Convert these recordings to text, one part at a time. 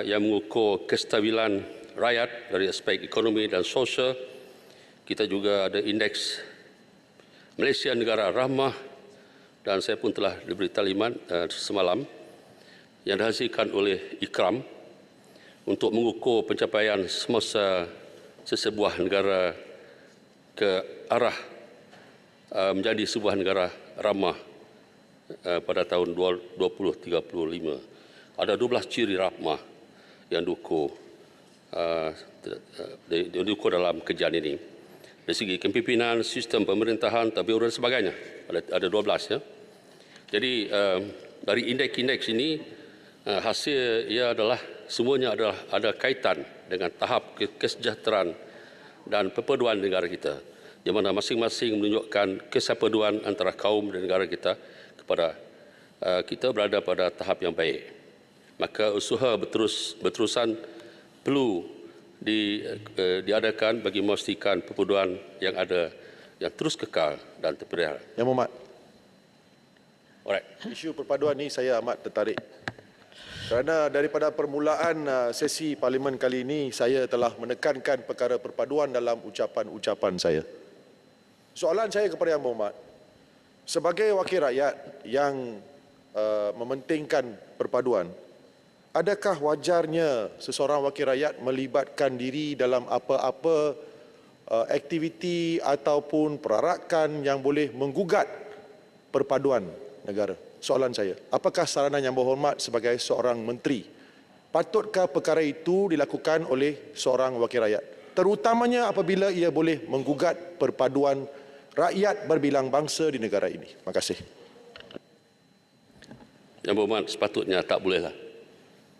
yang mengukur kestabilan rakyat dari aspek ekonomi dan sosial. Kita juga ada indeks Malaysia Negara Rahmah, dan saya pun telah diberi talimat semalam yang dihasilkan oleh IKRAM untuk mengukur pencapaian semasa sesebuah negara ke arah menjadi sebuah negara ramah pada tahun 2035. Ada 12 ciri rahmah yang diukur dalam kajian ini. Dari segi kepimpinan, sistem pemerintahan, tabiat dan sebagainya. Ada 12 ya. Jadi dari indeks-indeks ini hasil ia adalah semuanya ada kaitan dengan tahap kesejahteraan dan perpaduan negara kita, di mana masing-masing menunjukkan kesatuan antara kaum dan negara kita kepada kita berada pada tahap yang baik. Maka usaha berterusan perlu diadakan bagi memastikan perpaduan yang ada yang terus kekal dan terpelihara. Yang Muhammad. Alright. Isu perpaduan ini saya amat tertarik. Kerana daripada permulaan sesi parlimen kali ini, saya telah menekankan perkara perpaduan dalam ucapan-ucapan saya. Soalan saya kepada Yang Berhormat, sebagai wakil rakyat yang mementingkan perpaduan, adakah wajarnya seseorang wakil rakyat melibatkan diri dalam apa-apa aktiviti ataupun perarakan yang boleh menggugat perpaduan negara? Soalan saya, apakah saranan Yang Berhormat sebagai seorang menteri, patutkah perkara itu dilakukan oleh seorang wakil rakyat, terutamanya apabila ia boleh menggugat perpaduan rakyat berbilang bangsa di negara ini? Terima kasih. Yang Berhormat, sepatutnya tak bolehlah.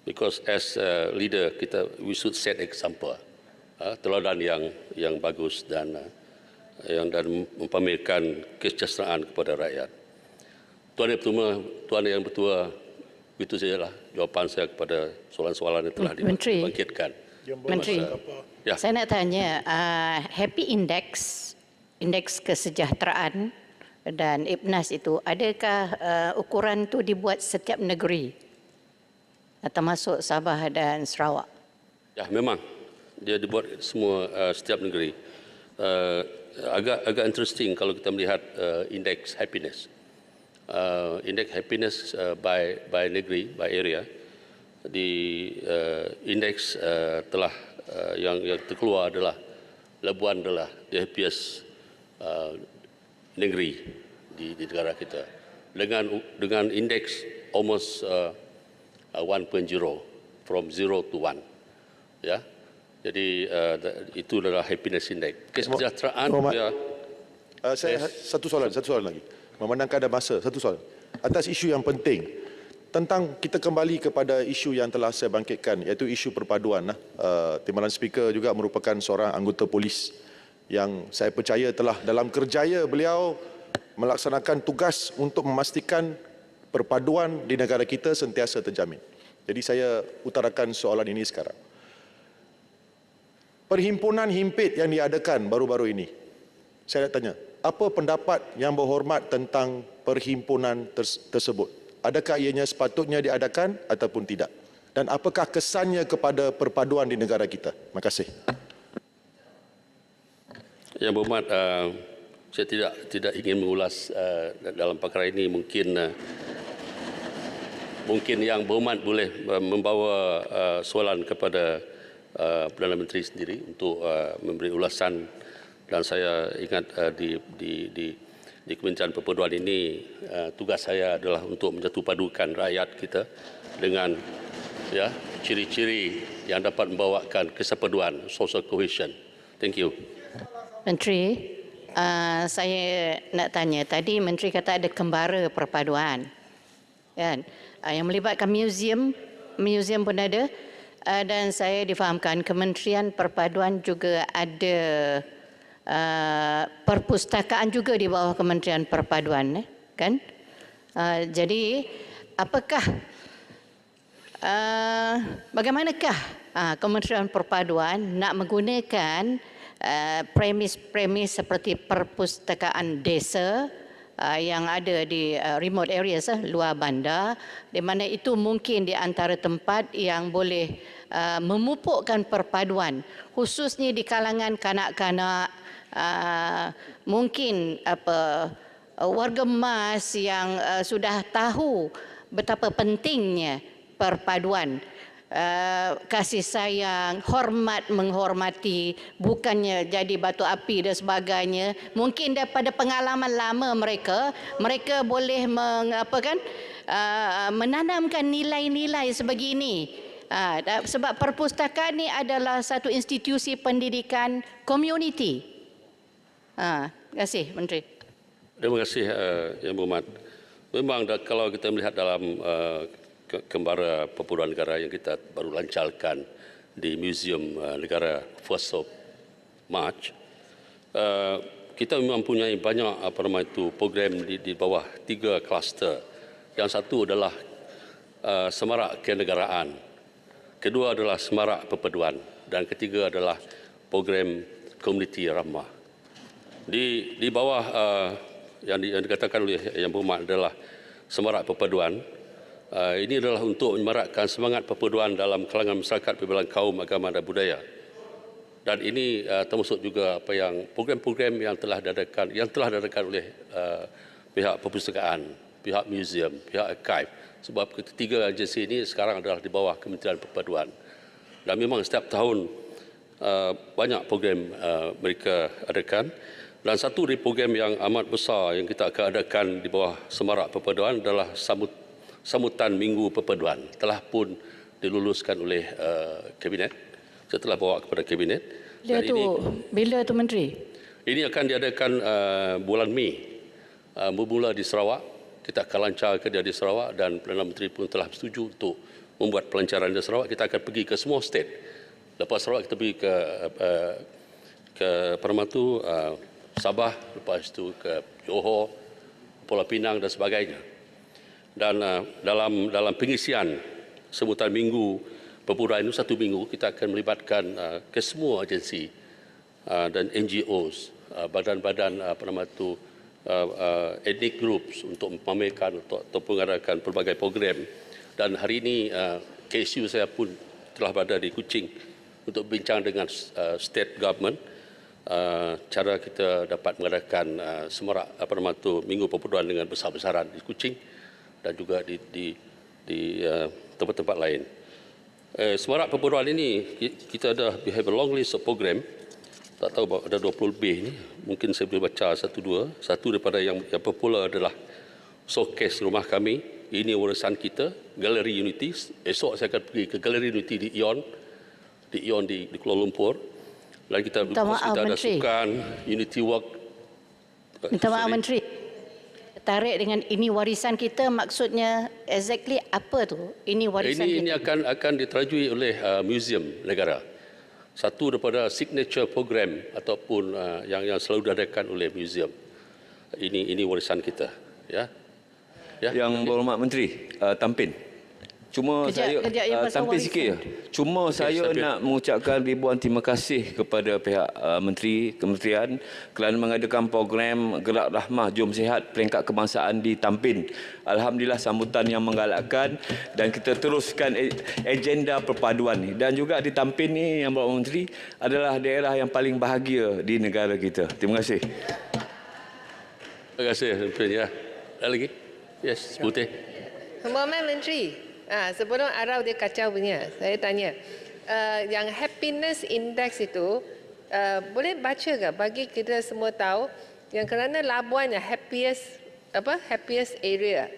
Because as a leader kita, we should set example, teladan yang bagus dan mempamerkan kesejahteraan kepada rakyat. Tuan Yang Bertua, itu sajalah jawapan saya kepada soalan-soalan yang telah dibangkitkan. Menteri, ya. Saya nak tanya, Happy Index, indeks kesejahteraan dan IPNAS itu, adakah ukuran itu dibuat setiap negeri, termasuk Sabah dan Sarawak? Ya, memang dia dibuat semua setiap negeri. Agak interesting kalau kita melihat indeks happiness. Indeks happiness by negeri, by area. Di indeks telah yang terkeluar adalah Labuan adalah the happiest negeri di negara kita. Dengan indeks almost 1.0 from 0 to 1. Ya. Jadi itu adalah happiness index. Kesejahteraan dia. Saya satu soalan lagi. Memandangkan ada masa, satu soalan. Atas isu yang penting, tentang kita kembali kepada isu yang telah saya bangkitkan, iaitu isu perpaduan. Timbalan Speaker juga merupakan seorang anggota polis yang saya percaya telah dalam kerjaya beliau melaksanakan tugas untuk memastikan perpaduan di negara kita sentiasa terjamin. Jadi saya utarakan soalan ini sekarang. Perhimpunan himpit yang diadakan baru-baru ini, saya nak tanya, apa pendapat Yang Berhormat tentang perhimpunan tersebut? Adakah ianya sepatutnya diadakan ataupun tidak? Dan apakah kesannya kepada perpaduan di negara kita? Terima kasih. Yang Berhormat, saya tidak ingin mengulas dalam perkara ini. Mungkin Yang Berhormat boleh membawa soalan kepada Perdana Menteri sendiri untuk memberi ulasan. Dan saya ingat di Kementerian Perpaduan ini tugas saya adalah untuk menjatuhpadukan rakyat kita dengan ya ciri-ciri yang dapat membawakan kesatuan, social cohesion. Thank you. Menteri, saya nak tanya, tadi Menteri kata ada kembara perpaduan, kan? Yang melibatkan museum pun ada, dan saya difahamkan Kementerian Perpaduan juga ada perpustakaan juga di bawah Kementerian Perpaduan, kan? Jadi apakah bagaimanakah Kementerian Perpaduan nak menggunakan premis-premis seperti perpustakaan desa yang ada di remote areas, luar bandar, di mana itu mungkin di antara tempat yang boleh memupukkan perpaduan, khususnya di kalangan kanak-kanak, mungkin warga emas yang sudah tahu betapa pentingnya perpaduan, kasih sayang, hormat menghormati, bukannya jadi batu api dan sebagainya. Mungkin daripada pengalaman lama mereka boleh menanamkan nilai-nilai sebegini. Sebab perpustakaan ini adalah satu institusi pendidikan komuniti. Terima kasih, Menteri. Terima kasih, Yang Berhormat. Memang kalau kita melihat dalam kembara perpaduan negara yang kita baru lancarkan di Museum Negara 1st of March, kita mempunyai banyak program di bawah 3 kluster. Yang satu adalah semarak kenegaraan, kedua adalah semarak perpaduan, dan ketiga adalah program komuniti ramah. Di bawah yang dikatakan oleh Yang Berhormat adalah semarak perpaduan. Ini adalah untuk menyemarakkan semangat perpaduan dalam kalangan masyarakat berbagai kaum, agama dan budaya. Dan ini termasuk juga program-program yang telah diadakan oleh pihak perpustakaan, pihak museum, pihak archive. Sebab ketiga agensi ini sekarang adalah di bawah Kementerian Perpaduan. Dan memang setiap tahun banyak program mereka adakan. Dan satu dari program yang amat besar yang kita akan adakan di bawah semarak perpaduan adalah sambutan Minggu Perpaduan. Telah pun diluluskan oleh Kabinet. Saya telah bawa kepada Kabinet. Bila tu Menteri? Ini akan diadakan bulan Mei. Bermula di Sarawak. Kita akan lancarkan dia di Sarawak dan Perdana Menteri pun telah bersetuju untuk membuat pelancaran di Sarawak. Kita akan pergi ke semua state. Lepas Sarawak kita pergi ke Permatu, Sabah, lepas itu ke Johor, Pulau Pinang dan sebagainya. Dan dalam pengisian sambutan Minggu Perpaduan itu 1 minggu, kita akan melibatkan ke semua agensi dan NGOs, badan-badan ethnic groups untuk memamerkan atau mengadakan pelbagai program. Dan hari ini KSU saya pun telah berada di Kuching untuk bincang dengan state government cara kita dapat mengadakan semarak Minggu Perpaduan dengan besar-besaran di Kuching dan juga di tempat-tempat lain. Semarak perpaduan ini kita we have a long list of program. Tak tahu ada 20 lebih ni. Mungkin saya boleh baca satu-dua. Satu daripada yang popular adalah showcase rumah kami. Ini warisan kita, Galeri Unity. Esok saya akan pergi ke Galeri Unity di Ion di Kuala Lumpur. Dan kita ada sukan Unity Walk. Minta maaf Menteri. Tertarik dengan ini warisan kita, maksudnya exactly apa tu? Ini warisan kita. Ini akan diterajui oleh Museum Negara. Satu daripada signature program ataupun yang selalu diadakan oleh museum. Ini warisan kita, ya. Yang Berhormat Menteri, Tampin. Cuma saya tampil sikit. Cuma saya nak mengucapkan ribuan terima kasih kepada pihak menteri, kementerian kerana mengadakan program Gerak Rahmah Jom Sihat peringkat kebangsaan di Tampin. Alhamdulillah sambutan yang menggalakkan dan kita teruskan agenda perpaduan ni. Dan juga di Tampin ni yang Berhormat Menteri adalah daerah yang paling bahagia di negara kita. Terima kasih. Terima kasih, Menteri. Ya. Ada lagi? Yes, Putih. Berhormat Menteri. Sebelum Arau dia kacau punya, saya tanya, yang happiness index itu boleh baca ke bagi kita semua tahu yang kerana Labuan yang happiest area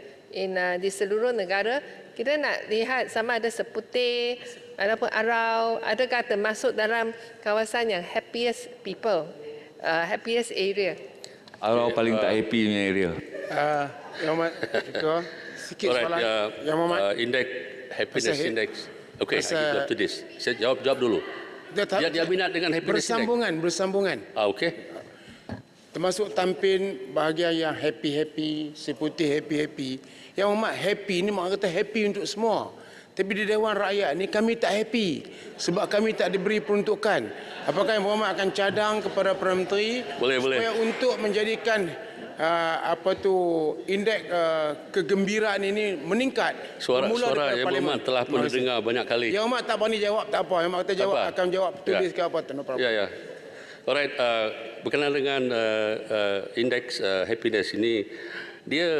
di seluruh negara, kita nak lihat sama ada Seputih ataupun Arau, adakah termasuk dalam kawasan yang happiest people, happiest area? Arau paling tak happy punya area. Yang Hormat Ketua, sikit soalan. Yang Hormat. Happiness index. Okey, after this. Saya jawab dulu. Dia minat dengan happiness index. Bersambungan. Okey. Termasuk Tampin bahagian yang happy, Seputih happy. Yang Hormat happy ni mak kata happy untuk semua. Tapi di Dewan Rakyat ni kami tak happy sebab kami tak diberi peruntukan. Apakah Yang Berhormat akan cadang kepada Perdana Menteri boleh. supaya untuk menjadikan indeks kegembiraan ini meningkat. Suara bermula daripada Yang Parlimen. Berhormat telah pun didengar banyak kali. Yang Hormat tak berani jawab, tak apa. Yang Hormat kata jawab, Apa? akan jawab tulis ke apa, no problem. Ya. Alright, berkenaan dengan indeks happiness ini, dia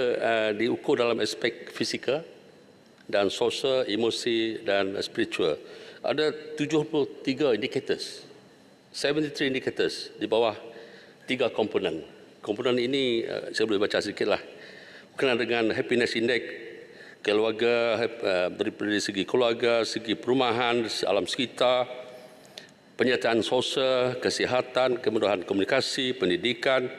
diukur dalam aspek fizikal dan sosial, emosi dan spiritual. Ada 73 indicators, 73 indicators di bawah 3 komponen. Komponen ini saya boleh baca sedikitlah. Berkenaan dengan happiness index, keluarga, dari segi keluarga, segi perumahan, alam sekitar, penyertaan sosial, kesihatan, kemudahan komunikasi, pendidikan,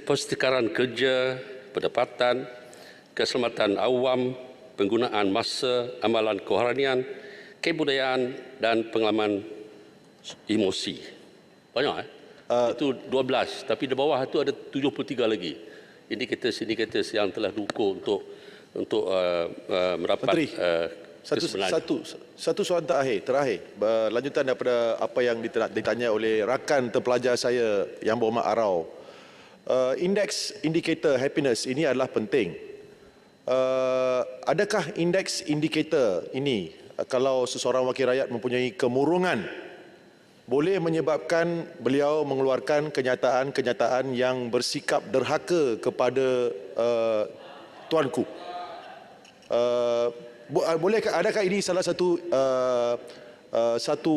persekitaran kerja, pendapatan, keselamatan awam, penggunaan masa, amalan kerohanian, kebudayaan dan pengalaman emosi. Banyak itu 12, tapi di bawah itu ada 73 lagi. Indicators yang telah diukur untuk mendapat Menteri, kesebenaran. satu soalan terakhir, lanjutan daripada apa yang ditanya oleh rakan terpelajar saya Yang Berhormat Arau. Indeks indikator happiness ini adalah penting. Adakah indeks indikator ini kalau seseorang wakil rakyat mempunyai kemurungan boleh menyebabkan beliau mengeluarkan kenyataan-kenyataan yang bersikap derhaka kepada tuanku? Adakah ini salah satu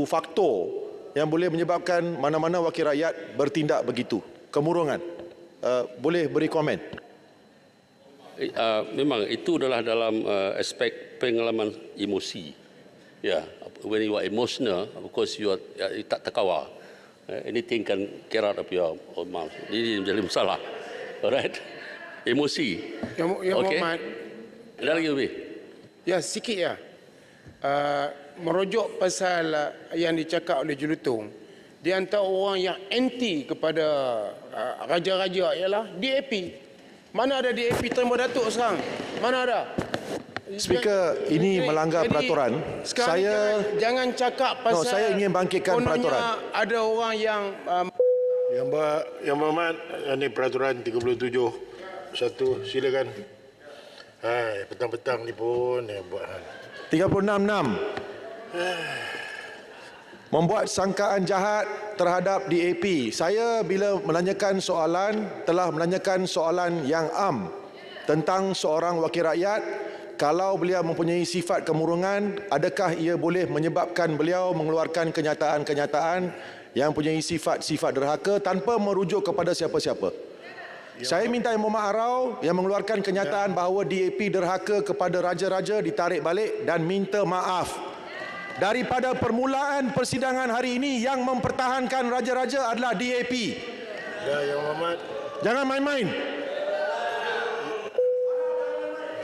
faktor yang boleh menyebabkan mana-mana wakil rakyat bertindak begitu, kemurungan? Boleh beri komen? Memang itu adalah dalam aspek pengalaman emosi. When you are emotional, of course you tak terkawal. Anything can get out of your mouth. Ini menjadi masalah. Alright? Emosi. Yang Hormat. Ada lagi lebih? Ya, sikit ya. Merujuk pasal yang dicakap oleh Jelutong, di antara orang yang anti kepada raja-raja ialah DAP. Mana ada DAP terima Datuk sekarang? Mana ada? Speaker, ini melanggar peraturan. Saya jangan cakap pasal saya ingin bangkitkan peraturan. Ada orang yang Yang Berhormat, ini peraturan 37. Silakan. Petang-petang ni pun buat hal. 36.6 membuat sangkaan jahat terhadap DAP. Saya bila telah menanyakan soalan yang am tentang seorang wakil rakyat, kalau beliau mempunyai sifat kemurungan, adakah ia boleh menyebabkan beliau mengeluarkan kenyataan-kenyataan yang mempunyai sifat-sifat derhaka tanpa merujuk kepada siapa-siapa? Saya minta Yang Berhormat Arau yang mengeluarkan kenyataan bahawa DAP derhaka kepada raja-raja ditarik balik dan minta maaf. Daripada permulaan persidangan hari ini, yang mempertahankan raja-raja adalah DAP. Yang Berhormat. Jangan main-main.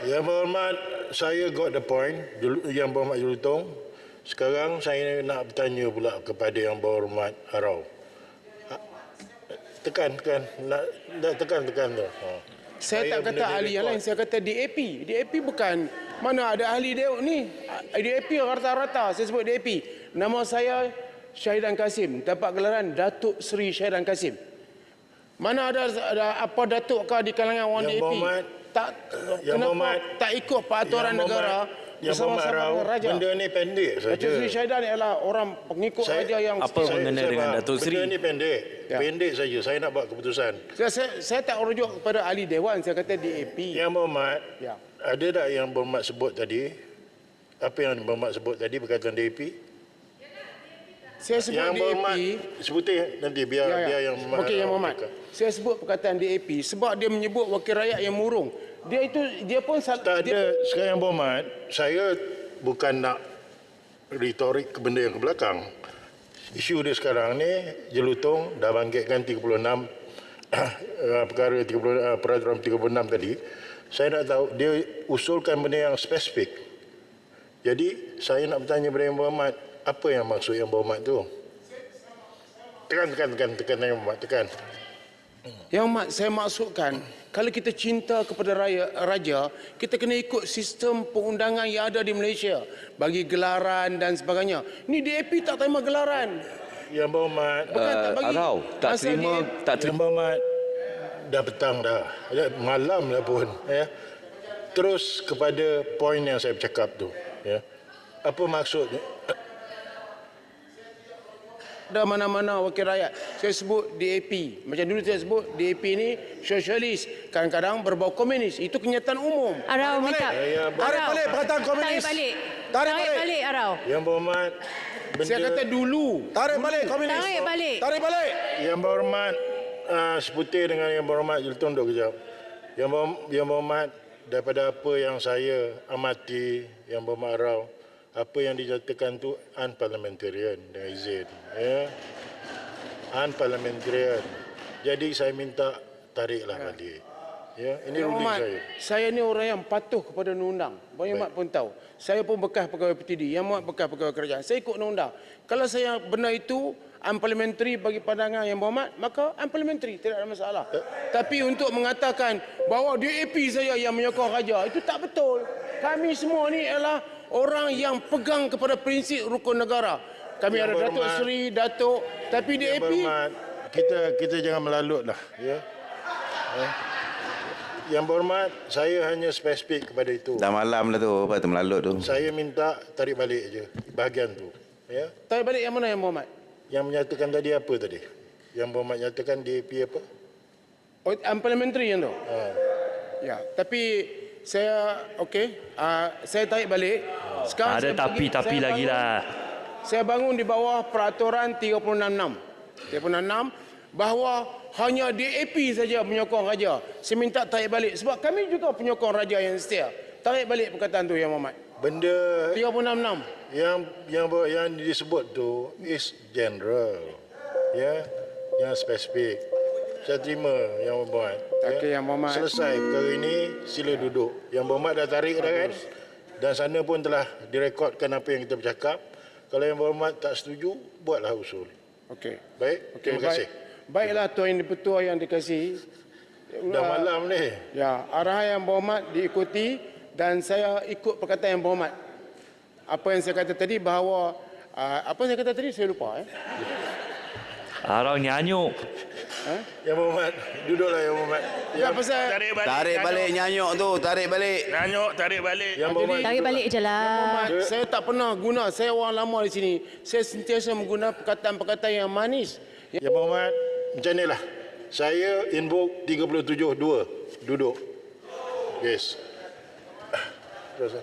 Yang Berhormat, saya got the point. Yang Berhormat Jelutong. Sekarang saya nak bertanya pula kepada Yang Berhormat Arau. Tekan tu. Saya tak kata ahli yang lain, saya kata DAP. DAP bukan, mana ada ahli Dewan ni. DAP rata-rata, saya sebut DAP. Nama saya Syahidan Kasim, dapat gelaran Datuk Seri Syahidan Kasim. Mana ada apa datuk kah di kalangan orang Yang DAP? Berhormat, Kenapa tak ikut peraturan negara bersama-sama dengan Raja? Benda ni pendek saja. Datuk Seri Syahidan ialah orang pengikut Raja yang... Apa mengenai dengan Datuk Seri? Benda ni pendek. Ya. Pendek saja. Saya nak buat keputusan. Saya tak merujuk kepada ahli Dewan, saya kata DAP. Yang Berhormat, Ya. ada tak Yang Berhormat sebut tadi? Apa yang Berhormat sebut tadi berkaitan DAP? Saya sebut Yang DAP. Berhormat sebutin nanti biar Yang Berhormat. Okey, Yang Berhormat. Saya sebut perkataan DAP sebab dia menyebut wakil rakyat yang murung. Dia pun Tak ada. Sekarang Yang Berhormat, saya bukan nak retorik ke benda yang ke belakang. Isu dia sekarang ni, Jelutong dah bangkitkan 36 perkara 30, peraturan 36 tadi. Saya nak tahu, dia usulkan benda yang spesifik. Jadi, saya nak bertanya kepada Yang Berhormat, apa yang maksud Yang Berhormat tu? Tekan Yang Berhormat, tekan. Yang saya maksudkan, kalau kita cinta kepada raja, kita kena ikut sistem perundangan yang ada di Malaysia. Bagi gelaran dan sebagainya. Ni DAP tak terima gelaran. Yang Berhormat, Bukan tak bagi. Arau, tak Masa terima. Yang Berhormat, dah petang dah. Malam dah pun. Ya. Terus kepada poin yang saya bercakap tu. Ya. Apa maksudnya? Ada mana-mana wakil rakyat. Saya sebut DAP. Macam dulu saya sebut DAP ni sosialis. Kadang-kadang berbau komunis. Itu kenyataan umum. Arau minta. Tarik balik perkataan komunis. Tarik balik Arau. Yang berhormat, Saya kata dulu. Tarik balik komunis. Tarik balik. Tarik balik. Yang berhormat, seputir dengan yang berhormat, jom tunduk kejap. Yang berhormat, daripada apa yang saya amati, yang berhormat Rau, apa yang dinyatakan tu unparliamentarian dengan izin. Ya. Unparliamentarian. Jadi saya minta tariklah balik. Ya, ini Yang ruling Hormat, saya. saya ni orang yang patuh kepada undang-undang. Yang Hormat pun tahu. Saya pun bekas pegawai PTD. Yang Hormat bekas pegawai kerajaan. Saya ikut undang-undang. Kalau saya benda itu unparliamentary bagi pandangan Yang Berhormat, maka unparliamentary, tidak ada masalah. Tapi untuk mengatakan bahawa DAP saya yang menyokong raja, itu tak betul. Kami semua ni adalah orang yang pegang kepada prinsip rukun negara. Kami Yang ada Datuk Berhormat, Seri, Datuk, tapi Yang DAP berhormat, kita jangan melalutlah, ya. Yang berhormat, saya hanya spesifik kepada itu. Dah malam dah tu, apa tu melalut tu. Saya minta tarik balik je bahagian tu. Ya. tarik balik yang mana Yang Berhormat? Yang menyatakan tadi apa tadi? Yang berhormat nyatakan DAP apa? Oh, unparliamentary yang tu? Ya, tapi saya saya tarik balik. Sekarang Ada saya tapi lagi lah. Saya bangun di bawah peraturan 366. 366 bahawa hanya DAP saja menyokong raja. Saya minta tarik balik sebab kami juga penyokong raja yang setia. Tarik balik perkataan tu Yang Berhormat. Benda 366. yang disebut tu is general. Ya, yang spesifik. Saya terima Yang Berhormat. Okey, Yang Berhormat. Selesai perkara ini, sila duduk. Yang Berhormat dah tarik dah kan? Dan sana pun telah direkodkan apa yang kita bercakap. Kalau Yang Berhormat tak setuju, buatlah usul. Okey. Baik, Okey, terima kasih. Baiklah Tuan Yang Dipertua yang dikasihi. Dah malam ni. Ya, arahan Yang Berhormat diikuti dan saya ikut perkataan Yang Berhormat. Apa yang saya kata tadi bahawa apa yang saya kata tadi saya lupa. Arau nyanyuk. Yang Berhormat, duduklah Yang Berhormat. Ya, pasal Tarik balik nyanyuk tu, tarik balik. Yang Berhormat. Tarik balik je lah. Berhormat, saya tak pernah guna. Saya orang lama di sini. Saya sentiasa menggunakan perkataan-perkataan yang manis. Yang Berhormat, macam inilah. Saya invoke 37.2. Duduk. Yes. Terus.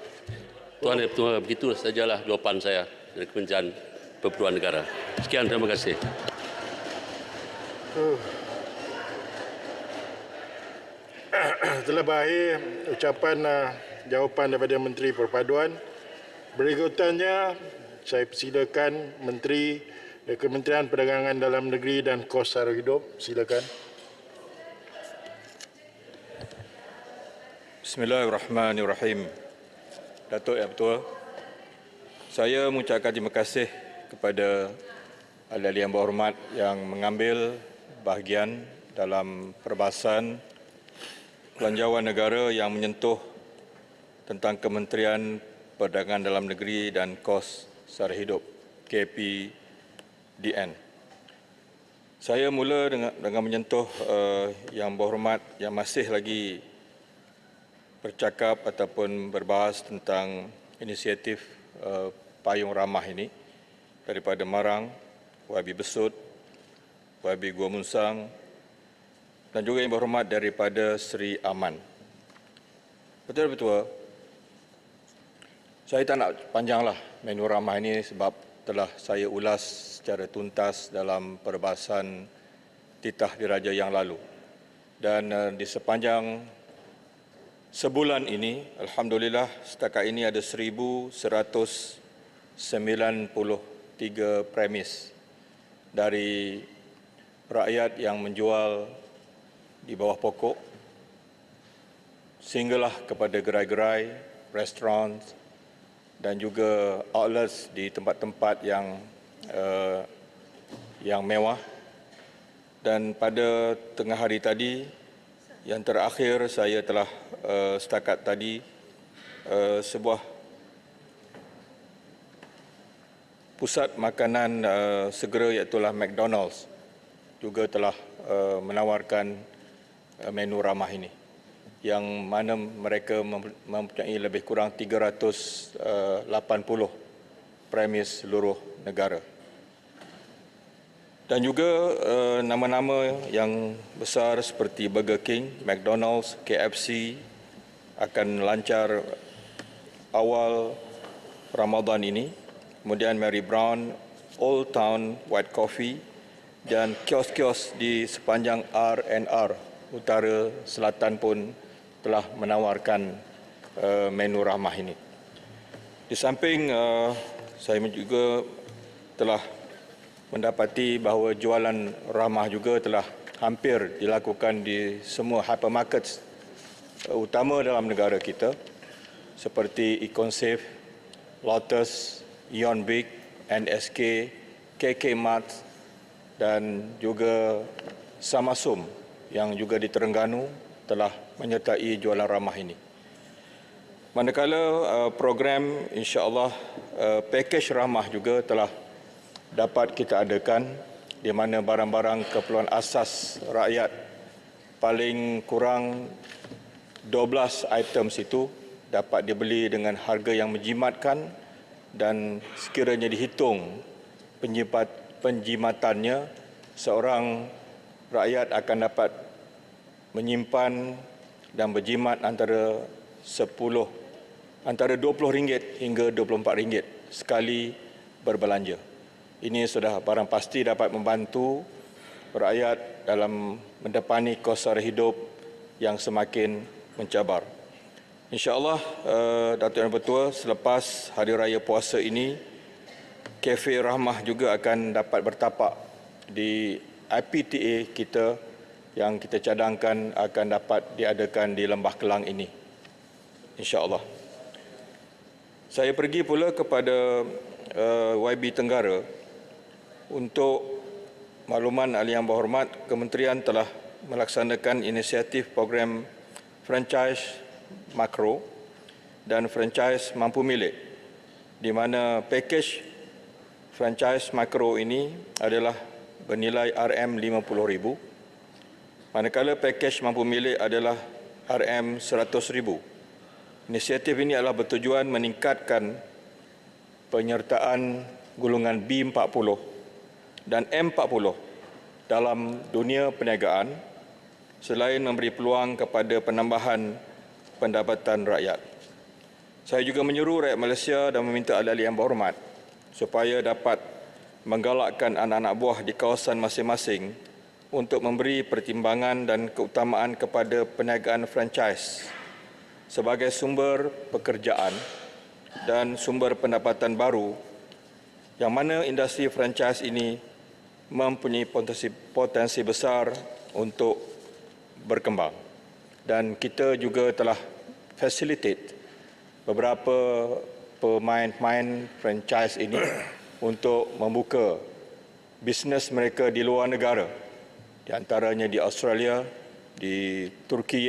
Tuan Yang Bertuah, begitu sajalah jawapan saya dari Kementerian Perperluan Negara. Sekian, terima kasih. Telah berakhir ucapan jawapan daripada Menteri Perpaduan. Berikutannya, saya persilakan Menteri Kementerian Perdagangan Dalam Negeri dan Kos Sara Hidup. Silakan. Bismillahirrahmanirrahim. Datuk Yang Bertuah, saya mengucapkan terima kasih kepada ahli-ahli yang berhormat yang mengambil bahagian dalam perbahasan belanjawan negara yang menyentuh tentang Kementerian Perdagangan Dalam Negeri dan Kos Sara Hidup KPDN. Saya mula dengan menyentuh yang berhormat yang masih lagi bercakap ataupun berbahas tentang inisiatif payung ramah ini daripada Marang, YB Besut, YB Gua Munsang dan juga yang berhormat daripada Seri Aman. Betul-betul, saya tak nak panjanglah menu ramah ini sebab telah saya ulas secara tuntas dalam perbahasan titah diraja yang lalu. Dan di sepanjang sebulan ini, alhamdulillah setakat ini ada 1,193 premis dari rakyat yang menjual di bawah pokok sehinggalah kepada gerai-gerai, restoran dan juga outlets di tempat-tempat yang mewah. Dan pada tengah hari tadi, yang terakhir saya telah setakat tadi sebuah pusat makanan segera iaitu McDonald's juga telah menawarkan menu ramah ini, yang mana mereka mempunyai lebih kurang 380 premis seluruh negara. Dan juga nama-nama yang besar seperti Burger King, McDonald's, KFC akan lancar awal Ramadan ini. Kemudian Mary Brown, Old Town White Coffee dan kios-kios di sepanjang R&R Utara Selatan pun telah menawarkan menu ramah ini. Di samping saya juga telah mendapati bahawa jualan ramah juga telah hampir dilakukan di semua hypermarkets utama dalam negara kita seperti Econsafe, Lotus, Ion Big, NSK, KK Mart dan juga Samasum yang juga di Terengganu telah menyertai jualan ramah ini. Manakala program insya-Allah pakej ramah juga telah dapat kita adakan di mana barang-barang keperluan asas rakyat paling kurang 12 items itu dapat dibeli dengan harga yang menjimatkan dan sekiranya dihitung penjimatannya, seorang rakyat akan dapat menyimpan dan berjimat antara RM20 hingga RM24 sekali berbelanja. Ini sudah barang pasti dapat membantu rakyat dalam mendepani kos sara hidup yang semakin mencabar. InsyaAllah, Datuk Yang Bertua, selepas Hari Raya Puasa ini, Kafe Rahmah juga akan dapat bertapak di IPTA kita yang kita cadangkan akan dapat diadakan di Lembah Kelang ini. InsyaAllah. Saya pergi pula kepada YB Tenggara. Untuk makluman ahli yang berhormat, Kementerian telah melaksanakan inisiatif program franchise makro dan franchise mampu milik, di mana pakej franchise makro ini adalah bernilai RM50,000, manakala pakej mampu milik adalah RM100,000. Inisiatif ini adalah bertujuan meningkatkan penyertaan golongan B40 dan M40 dalam dunia perniagaan selain memberi peluang kepada penambahan pendapatan rakyat. Saya juga menyuruh rakyat Malaysia dan meminta ahli-ahli yang berhormat supaya dapat menggalakkan anak-anak buah di kawasan masing-masing untuk memberi pertimbangan dan keutamaan kepada perniagaan franchise sebagai sumber pekerjaan dan sumber pendapatan baru, yang mana industri franchise ini mempunyai potensi besar untuk berkembang. Dan kita juga telah facilitate beberapa pemain-pemain franchise ini untuk membuka bisnes mereka di luar negara, di antaranya di Australia, di Turki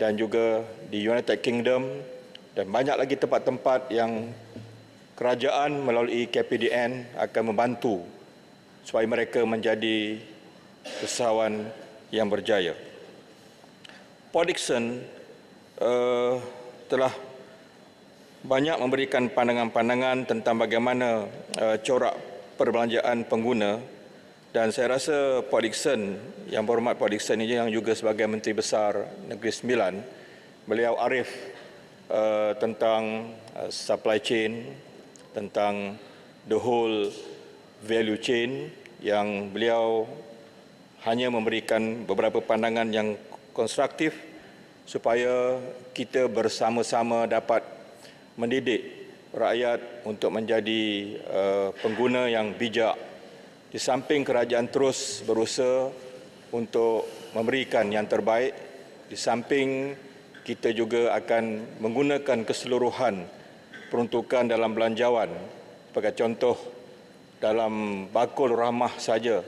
dan juga di United Kingdom, dan banyak lagi tempat-tempat yang kerajaan melalui KPDN akan membantu supaya mereka menjadi usahawan yang berjaya. Port Dickson telah banyak memberikan pandangan-pandangan tentang bagaimana corak perbelanjaan pengguna, dan saya rasa Port Dickson, yang berhormat Port Dickson ini yang juga sebagai Menteri Besar Negeri Sembilan, beliau arif tentang supply chain, tentang the whole value chain, yang beliau hanya memberikan beberapa pandangan yang konstruktif supaya kita bersama-sama dapat mendidik rakyat untuk menjadi pengguna yang bijak. Di samping kerajaan terus berusaha untuk memberikan yang terbaik, di samping kita juga akan menggunakan keseluruhan peruntukan dalam belanjawan. Sebagai contoh, dalam bakul rahmah saja,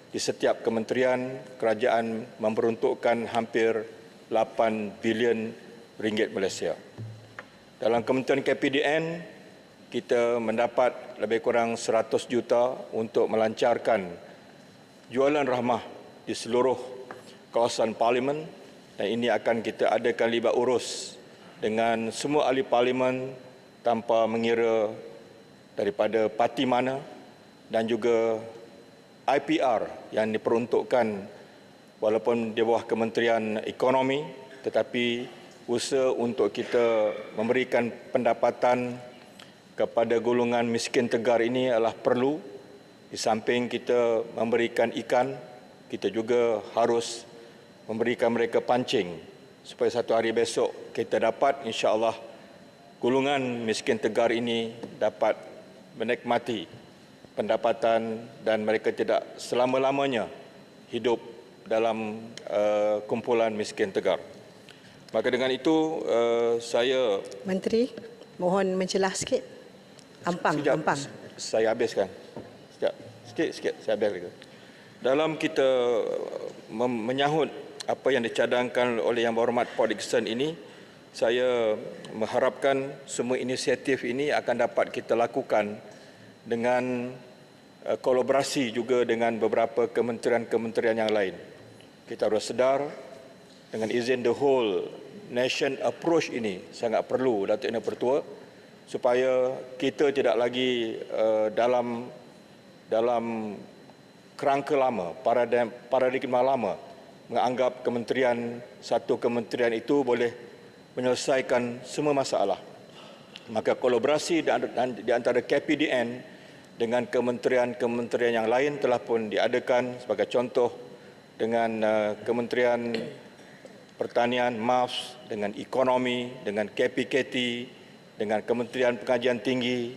di setiap kementerian kerajaan memperuntukkan hampir 8 bilion ringgit Malaysia. Dalam Kementerian KPDN, kita mendapat lebih kurang 100 juta untuk melancarkan jualan rahmah di seluruh kawasan parlimen, dan ini akan kita adakan libat urus dengan semua ahli parlimen tanpa mengira daripada parti mana, dan juga IPR yang diperuntukkan walaupun di bawah Kementerian Ekonomi, tetapi usaha untuk kita memberikan pendapatan kepada golongan miskin tegar ini adalah perlu. Di samping kita memberikan ikan, kita juga harus memberikan mereka pancing supaya satu hari besok kita dapat insya-Allah golongan miskin tegar ini dapat menikmati pendapatan dan mereka tidak selama-lamanya hidup dalam kumpulan miskin tegar. Maka dengan itu saya... Menteri, mohon menjelas sikit. Ampang. Saya habiskan. Sikit saya habiskan. Dalam kita menyahut apa yang dicadangkan oleh Yang Berhormat Port Dickson ini, saya mengharapkan semua inisiatif ini akan dapat kita lakukan dengan kolaborasi juga dengan beberapa kementerian-kementerian yang lain. Kita harus sedar dengan izin the whole nation approach ini sangat perlu, Datuk Yang Pertua, supaya kita tidak lagi dalam kerangka lama, paradigma lama, menganggap satu kementerian itu boleh menyelesaikan semua masalah. Maka kolaborasi di antara KPDN dengan kementerian-kementerian yang lain telah pun diadakan, sebagai contoh dengan Kementerian Pertanian, MAFS, dengan Ekonomi, dengan KPKT, dengan Kementerian Pengajian Tinggi,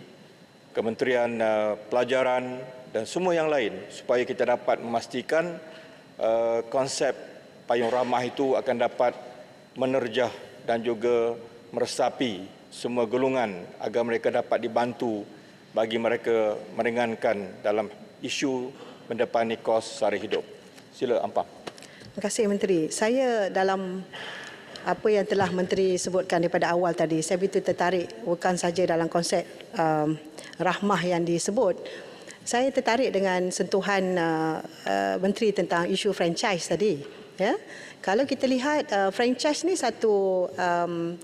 Kementerian Pelajaran dan semua yang lain, supaya kita dapat memastikan konsep payung ramah itu akan dapat menerjah dan juga meresapi semua golongan agar mereka dapat dibantu bagi mereka meringankan dalam isu mendepani kos sara hidup. Sila Ampang. Terima kasih Menteri. Saya dalam apa yang telah Menteri sebutkan daripada awal tadi, saya betul tertarik bukan saja dalam konsep rahmah yang disebut. Saya tertarik dengan sentuhan Menteri tentang isu franchise tadi. Ya, kalau kita lihat franchise ni satu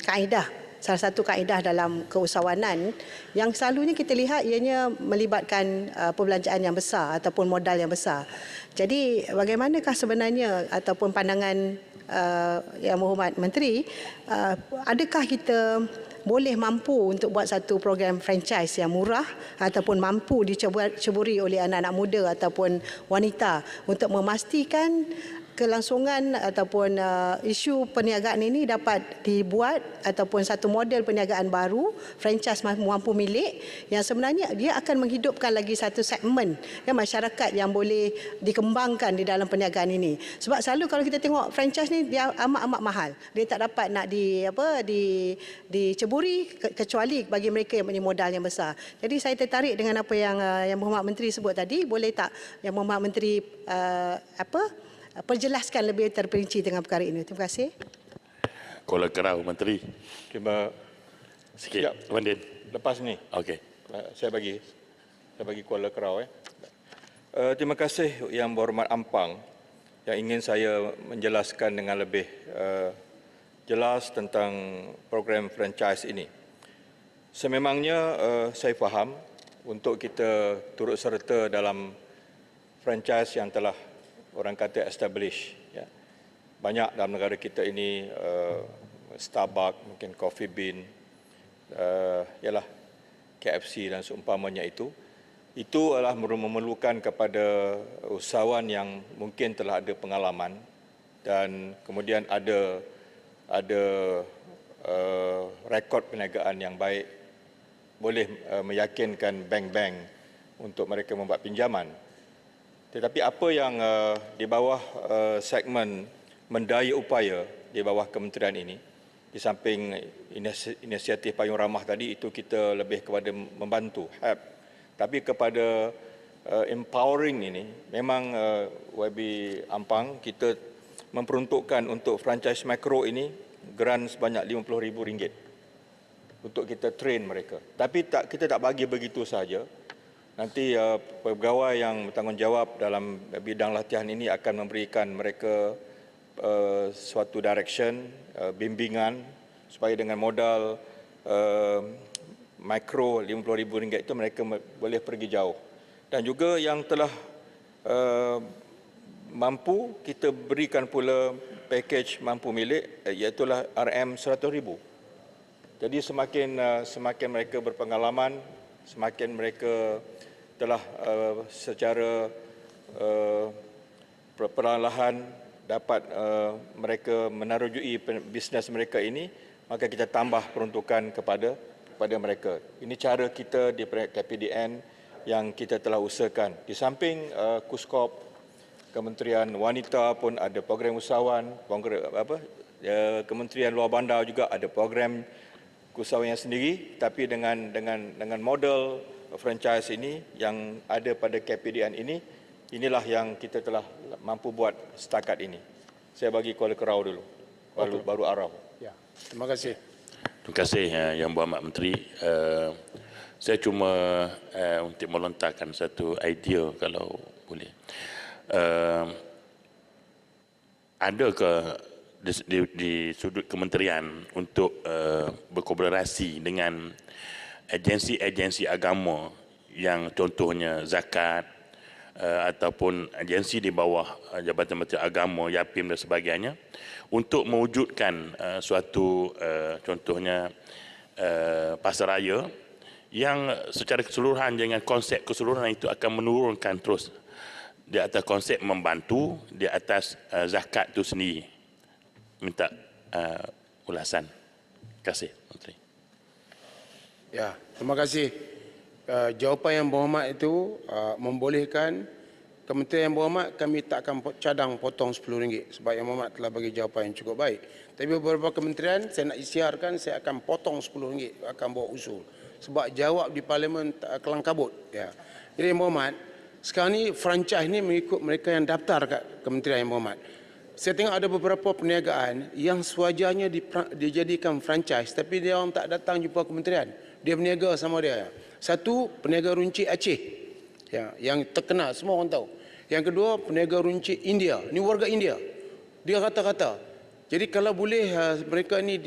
kaedah, salah satu kaedah dalam keusahawanan yang selalunya kita lihat ianya melibatkan perbelanjaan yang besar ataupun modal yang besar. Jadi bagaimanakah sebenarnya ataupun pandangan Yang Berhormat Menteri, adakah kita boleh mampu untuk buat satu program franchise yang murah ataupun mampu diceburi oleh anak-anak muda ataupun wanita untuk memastikan kelangsungan ataupun isu perniagaan ini dapat dibuat ataupun satu model perniagaan baru, franchise mampu milik yang sebenarnya dia akan menghidupkan lagi satu segmen masyarakat yang boleh dikembangkan di dalam perniagaan ini. Sebab selalu kalau kita tengok franchise ni dia amat-amat mahal. Dia tak dapat nak diceburi kecuali bagi mereka yang punya modal yang besar. Jadi saya tertarik dengan apa yang Yang Berhormat Menteri sebut tadi. Boleh tak Yang Berhormat Menteri perjelaskan lebih terperinci dengan perkara ini. Terima kasih. Kuala Kerau, Menteri. Terima sikit. Wandin. Lepas ni. Okey. Saya bagi Kuala Kerau. Terima kasih Yang Berhormat Ampang yang ingin saya menjelaskan dengan lebih jelas tentang program franchise ini. Sememangnya saya faham untuk kita turut serta dalam franchise yang telah orang kata establish. Ya. Banyak dalam negara kita ini, Starbucks, mungkin Coffee Bean, ialah KFC dan seumpamanya itu. Itu adalah memerlukan kepada usahawan yang mungkin telah ada pengalaman dan kemudian ada rekod perniagaan yang baik, boleh meyakinkan bank-bank untuk mereka membuat pinjaman. Tetapi apa yang di bawah segmen mendaya upaya di bawah kementerian ini, di samping inisiatif payung ramah tadi, itu kita lebih kepada membantu, help. Tapi kepada empowering ini, memang YB Ampang, kita memperuntukkan untuk franchise mikro ini grant sebanyak RM50,000 untuk kita train mereka. Tapi kita tak bagi begitu saja. Nanti pegawai yang bertanggungjawab dalam bidang latihan ini akan memberikan mereka suatu direction, bimbingan supaya dengan modal mikro RM50,000 itu mereka boleh pergi jauh. Dan juga yang telah mampu, kita berikan pula package mampu milik, iaitulah RM100,000. Jadi semakin mereka berpengalaman, semakin mereka telah secara perlahan dapat mereka menarujui bisnes mereka ini, maka kita tambah peruntukan kepada mereka. Ini cara kita di KPDN yang kita telah usahakan. Di samping KUSKOP, Kementerian Wanita pun ada program usahawan, Kementerian Luar Bandar juga ada program usahawan sendiri, tapi dengan model franchise ini yang ada pada KPDN ini, inilah yang kita telah mampu buat setakat ini. Saya bagi Kuala Kerau dulu, baru Arau. Ya, terima kasih. Terima kasih Yang Berhormat Menteri. Saya cuma untuk melontarkan satu idea kalau boleh. Adakah di sudut kementerian untuk berkolaborasi dengan agensi-agensi agama yang contohnya zakat ataupun agensi di bawah Jabatan Menteri Agama, YAPIM dan sebagainya, untuk mewujudkan suatu contohnya pasaraya yang secara keseluruhan dengan konsep keseluruhan itu akan menurunkan terus di atas konsep membantu di atas zakat itu sendiri. Minta ulasan. Terima kasih Menteri. Ya, terima kasih. Jawapan Yang Berhormat itu membolehkan Kementerian Yang Berhormat kami tak akan cadang potong RM10 sebab Yang Berhormat telah bagi jawapan yang cukup baik. Tapi beberapa kementerian saya nak isytiharkan saya akan potong RM10, akan bawa usul. Sebab jawab di Parlimen kelang kabut. Ya. Jadi Yang Berhormat, sekarang ni franchise ni mengikut mereka yang daftar kat Kementerian Yang Berhormat. Saya tengok ada beberapa perniagaan yang sewajarnya dijadikan franchise tapi dia orang tak datang jumpa kementerian. Dia berniaga sama dia. Satu, peniaga runcit Aceh. Ya, yang terkenal, semua orang tahu. Yang kedua, peniaga runcit India. Ini warga India. Dia rata-rata. Jadi kalau boleh mereka ni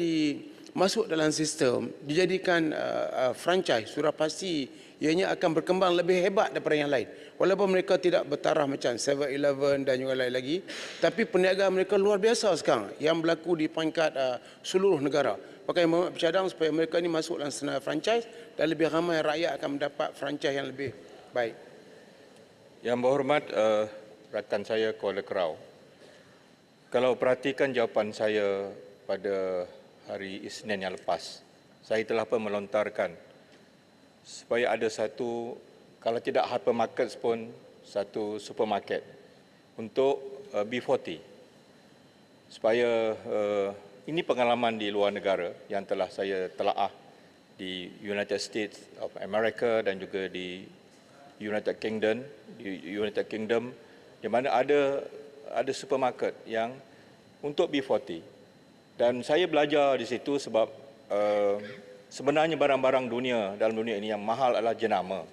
masuk dalam sistem, dijadikan franchise, sudah pasti ianya akan berkembang lebih hebat daripada yang lain. Walaupun mereka tidak bertaraf macam 7-Eleven dan juga lain lagi, tapi perniagaan mereka luar biasa sekarang yang berlaku di peringkat seluruh negara. Pakai Muhammad bercadang supaya mereka ini masuk dalam senarai franchise dan lebih ramai rakyat akan mendapat franchise yang lebih baik. Yang Berhormat rakan saya Kuala Kerau, kalau perhatikan jawapan saya pada hari Isnin yang lepas, saya telah pun melontarkan supaya ada satu, kalau tidak hypermarket pun, satu supermarket untuk B40. Supaya ini pengalaman di luar negara yang telah saya telaah di United States of America dan juga di United Kingdom, di mana ada supermarket yang untuk B40. Dan saya belajar di situ sebab sebenarnya barang-barang dalam dunia ini yang mahal adalah jenama.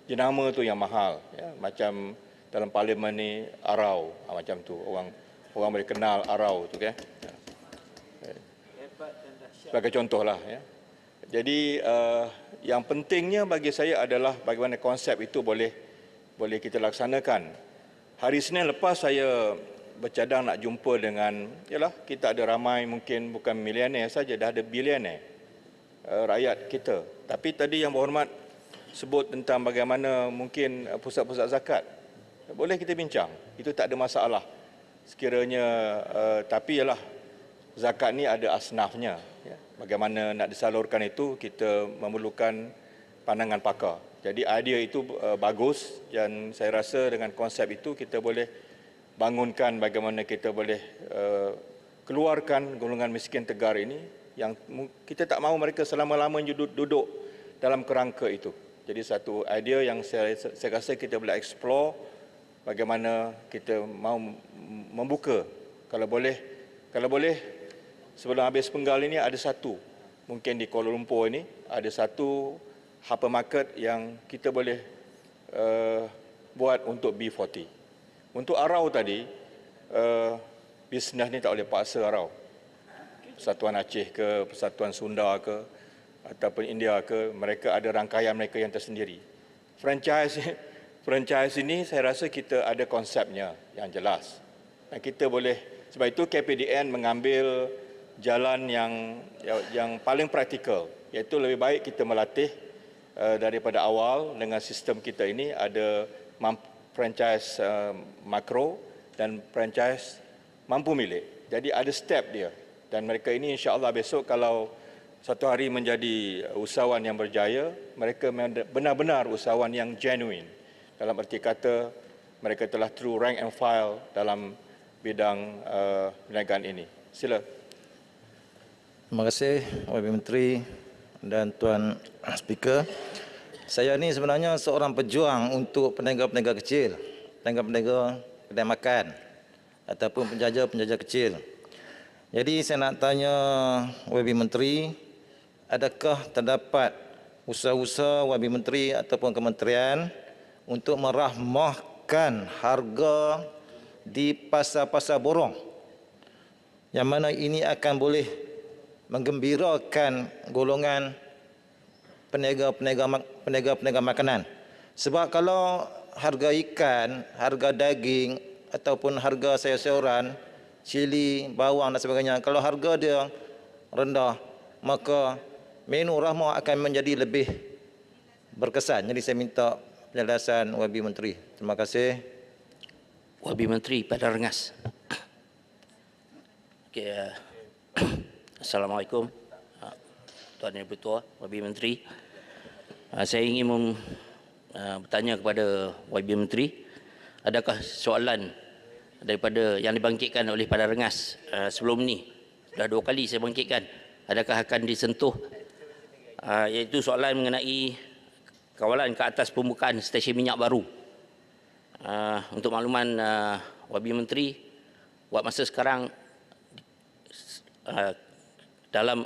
Jenama tu yang mahal, ya. Macam dalam parlimen ni arau, macam tu orang boleh kenal arau tu kan. Sebagai contohlah, ya. Jadi yang pentingnya bagi saya adalah bagaimana konsep itu boleh kita laksanakan. Hari Senin lepas saya bercadang nak jumpa dengan, kita ada ramai, mungkin bukan milioner saja, dah ada bilioner rakyat kita. Tapi tadi Yang Berhormat sebut tentang bagaimana mungkin pusat-pusat zakat. Boleh kita bincang, itu tak ada masalah. Sekiranya, tapi zakat ni ada asnafnya. Ya. Bagaimana nak disalurkan itu, kita memerlukan pandangan pakar. Jadi idea itu bagus dan saya rasa dengan konsep itu kita boleh bangunkan bagaimana kita boleh keluarkan golongan miskin tegar ini yang kita tak mahu mereka selama-lamanya duduk dalam kerangka itu. Jadi satu idea yang saya rasa kita boleh explore bagaimana kita mahu membuka. Kalau boleh sebelum habis penggal ini ada satu, mungkin di Kuala Lumpur ini ada satu hypermarket yang kita boleh buat untuk B40. Untuk arau tadi, bisnes ni tak boleh paksa tau. Persatuan Aceh ke, Persatuan Sunda ke, ataupun India ke, mereka ada rangkaian mereka yang tersendiri. Franchise ini saya rasa kita ada konsepnya yang jelas. Dan kita boleh, sebab itu KPDN mengambil jalan yang paling praktikal, iaitu lebih baik kita melatih daripada awal dengan sistem kita ini ada franchise makro dan franchise mampu milik. Jadi ada step dia. Dan mereka ini insya-Allah besok kalau satu hari menjadi usahawan yang berjaya, mereka benar-benar usahawan yang genuine. Dalam erti kata mereka telah true rank and file dalam bidang perniagaan ini. Sila. Terima kasih Wakil Menteri dan Tuan Speaker. Saya ni sebenarnya seorang pejuang untuk peniaga-peniaga kecil, peniaga-peniaga kedai makan ataupun penjaja-penjaja kecil. Jadi saya nak tanya Wakil Menteri, adakah terdapat usaha-usaha Wakil Menteri ataupun kementerian untuk merahmahkan harga di pasar-pasar borong, yang mana ini akan boleh menggembirakan golongan peniaga-peniaga makanan. Sebab kalau harga ikan, harga daging ataupun harga sayur-sayuran, cili, bawang dan sebagainya, kalau harga dia rendah, maka menu rahmah akan menjadi lebih berkesan. Jadi saya minta penjelasan Wakil Menteri. Terima kasih. Wakil Menteri pada rengas. Okay, Assalamualaikum Tuan Yang Bertuah, Wakil Menteri. Saya ingin bertanya kepada Wakil Menteri, adakah soalan daripada yang dibangkitkan oleh pada rengas sebelum ni, dah 2 kali saya bangkitkan, adakah akan disentuh, iaitu soalan mengenai kawalan ke atas pembukaan stesen minyak baru. Untuk makluman Wakil Menteri, buat masa sekarang dalam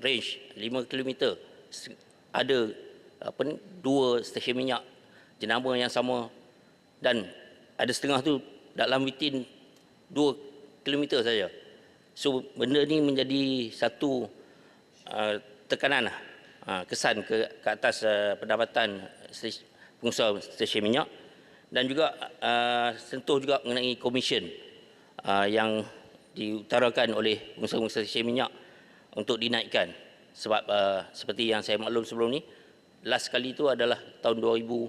range 5 km ada 2 stesen minyak jenama yang sama, dan ada setengah tu dalam within 2 km saja. So benda ni menjadi satu tekanan, kesan ke atas pendapatan pengusaha stesen minyak, dan juga sentuh juga mengenai komisen yang diutarakan oleh pengusaha stesen minyak untuk dinaikkan. Sebab seperti yang saya maklum sebelum ni, last kali itu adalah tahun 2019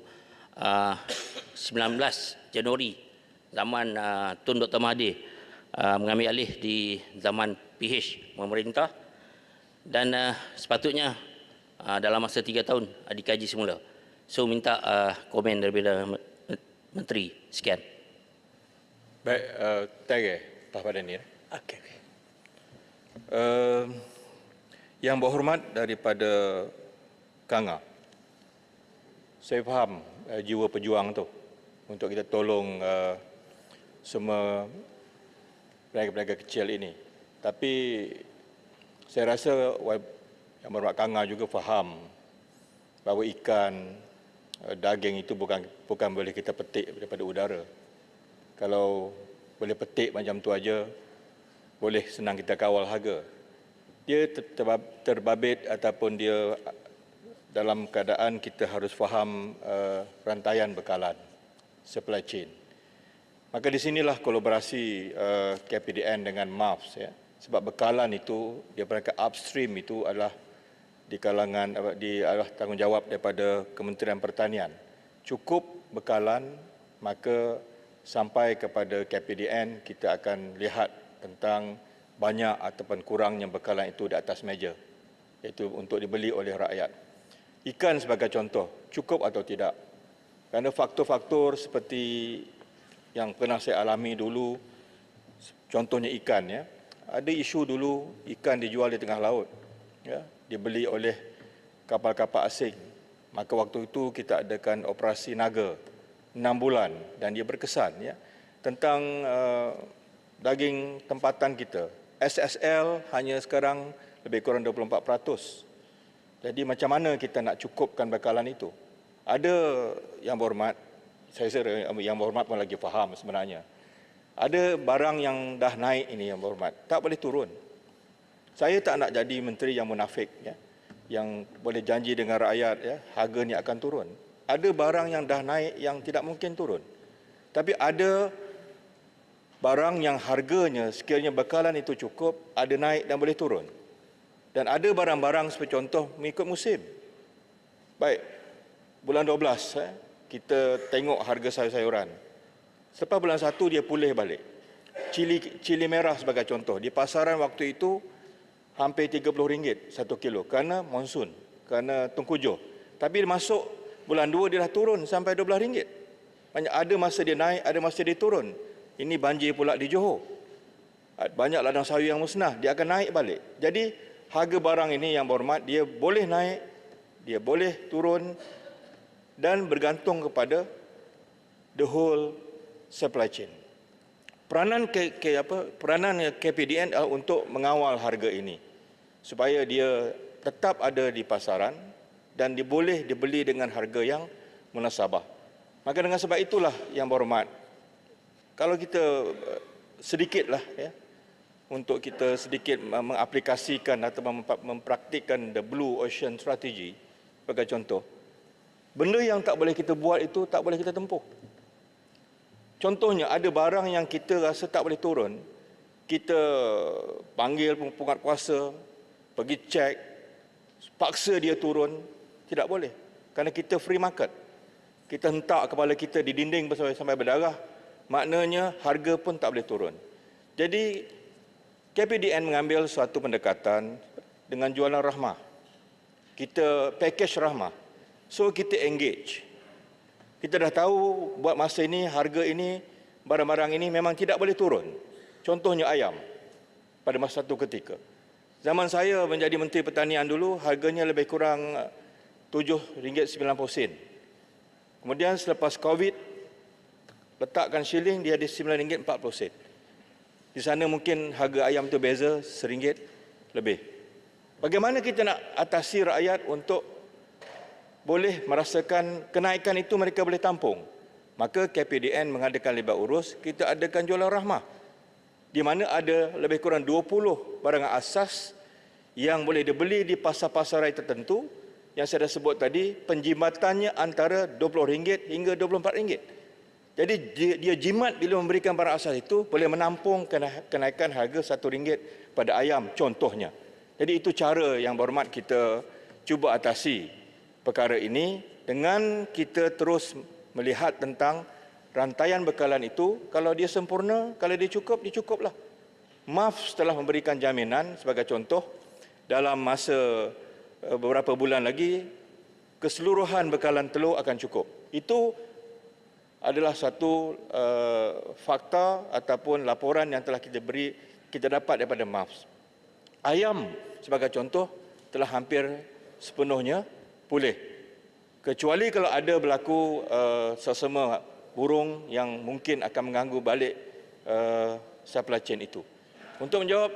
Januari, zaman Tun Dr. Mahathir mengambil alih di zaman PH memerintah, dan sepatutnya dalam masa 3 tahun dikaji semula. So minta komen daripada Menteri. Sekian. Baik, tanya Pak Padani. Okey. Yang berhormat daripada Kanga, saya faham jiwa pejuang tu untuk kita tolong semua peniaga-peniaga kecil ini. Tapi saya rasa Yang Berhormat Kanga juga faham bahawa ikan, daging itu bukan boleh kita petik daripada udara. Kalau boleh petik macam tu aja, boleh senang kita kawal harga. Dia terbabit ataupun dia dalam keadaan kita harus faham rantaian bekalan, supply chain. Maka di sinilah kolaborasi KPDN dengan MAFS, ya. Sebab bekalan itu, dia berangkat upstream itu adalah di kalangan adalah tanggungjawab daripada Kementerian Pertanian. Cukup bekalan, maka sampai kepada KPDN kita akan lihat tentang banyak ataupun kurangnya bekalan itu di atas meja, iaitu untuk dibeli oleh rakyat. Ikan sebagai contoh, cukup atau tidak? Kerana faktor-faktor seperti yang pernah saya alami dulu, contohnya ikan, ya. Ada isu dulu ikan dijual di tengah laut, ya, dibeli oleh kapal-kapal asing. Maka waktu itu kita adakan operasi naga 6 bulan dan dia berkesan, ya, tentang daging tempatan kita. SSL hanya sekarang lebih kurang 24%. Jadi macam mana kita nak cukupkan bekalan itu? Ada Yang Berhormat, saya rasa Yang Berhormat pun lagi faham sebenarnya. Ada barang yang dah naik ini, Yang Berhormat, tak boleh turun. Saya tak nak jadi menteri yang munafik, ya, yang boleh janji dengan rakyat, ya, harga ni akan turun. Ada barang yang dah naik yang tidak mungkin turun. Tapi ada barang yang harganya sekiranya bekalan itu cukup, ada naik dan boleh turun. Dan ada barang-barang seperti contoh mengikut musim. Baik, bulan 12 kita tengok harga sayur-sayuran. Selepas bulan 1 dia pulih balik. Cili merah sebagai contoh. Di pasaran waktu itu hampir RM30 1 kilo kerana monsun, kerana tengkujuh. Tapi masuk bulan 2 dia dah turun sampai RM12. Ada masa dia naik, ada masa dia turun. Ini banjir pula di Johor. Banyak ladang sayur yang musnah, dia akan naik balik. Jadi harga barang ini, Yang Berhormat, dia boleh naik, dia boleh turun dan bergantung kepada the whole supply chain. Peranan KPDN untuk mengawal harga ini supaya dia tetap ada di pasaran dan boleh dibeli dengan harga yang munasabah. Maka dengan sebab itulah, Yang Berhormat, kalau kita sedikitlah, ya, untuk kita sedikit mengaplikasikan atau mempraktikkan the Blue Ocean Strategy sebagai contoh, benda yang tak boleh kita buat itu tak boleh kita tempuh. Contohnya, ada barang yang kita rasa tak boleh turun, kita panggil penguat kuasa, pergi cek, paksa dia turun, tidak boleh. Kerana kita free market. Kita hentak kepala kita di dinding sampai berdarah, maknanya harga pun tak boleh turun. Jadi, KPDN mengambil suatu pendekatan dengan jualan rahmah. Kita package rahmah. So, kita engage. Kita dah tahu buat masa ini, harga ini, barang-barang ini memang tidak boleh turun. Contohnya ayam pada masa satu ketika. Zaman saya menjadi Menteri Pertanian dulu, harganya lebih kurang RM7.90. Kemudian selepas COVID, letakkan shilling, dia ada RM9.40. Di sana mungkin harga ayam itu beza RM1 lebih. Bagaimana kita nak atasi rakyat untuk boleh merasakan kenaikan itu mereka boleh tampung? Maka KPDN mengadakan libat urus, kita adakan jualan rahmah, di mana ada lebih kurang 20 barang asas yang boleh dibeli di pasar-pasar raya tertentu yang saya dah sebut tadi, penjimatannya antara RM20 hingga RM24. Jadi dia jimat bila memberikan barang asas itu boleh menampung kenaikan harga RM1 pada ayam contohnya. Jadi itu cara, Yang Berhormat, kita cuba atasi perkara ini dengan kita terus melihat tentang rantaian bekalan itu. Kalau dia sempurna, kalau dia cukup, dia cukuplah. MAF telah memberikan jaminan sebagai contoh, dalam masa beberapa bulan lagi keseluruhan bekalan telur akan cukup. Itu adalah satu fakta ataupun laporan yang telah kita dapat daripada MAF. Ayam sebagai contoh telah hampir sepenuhnya pulih. Kecuali kalau ada berlaku sesama burung yang mungkin akan mengganggu balik supply chain itu. Untuk menjawab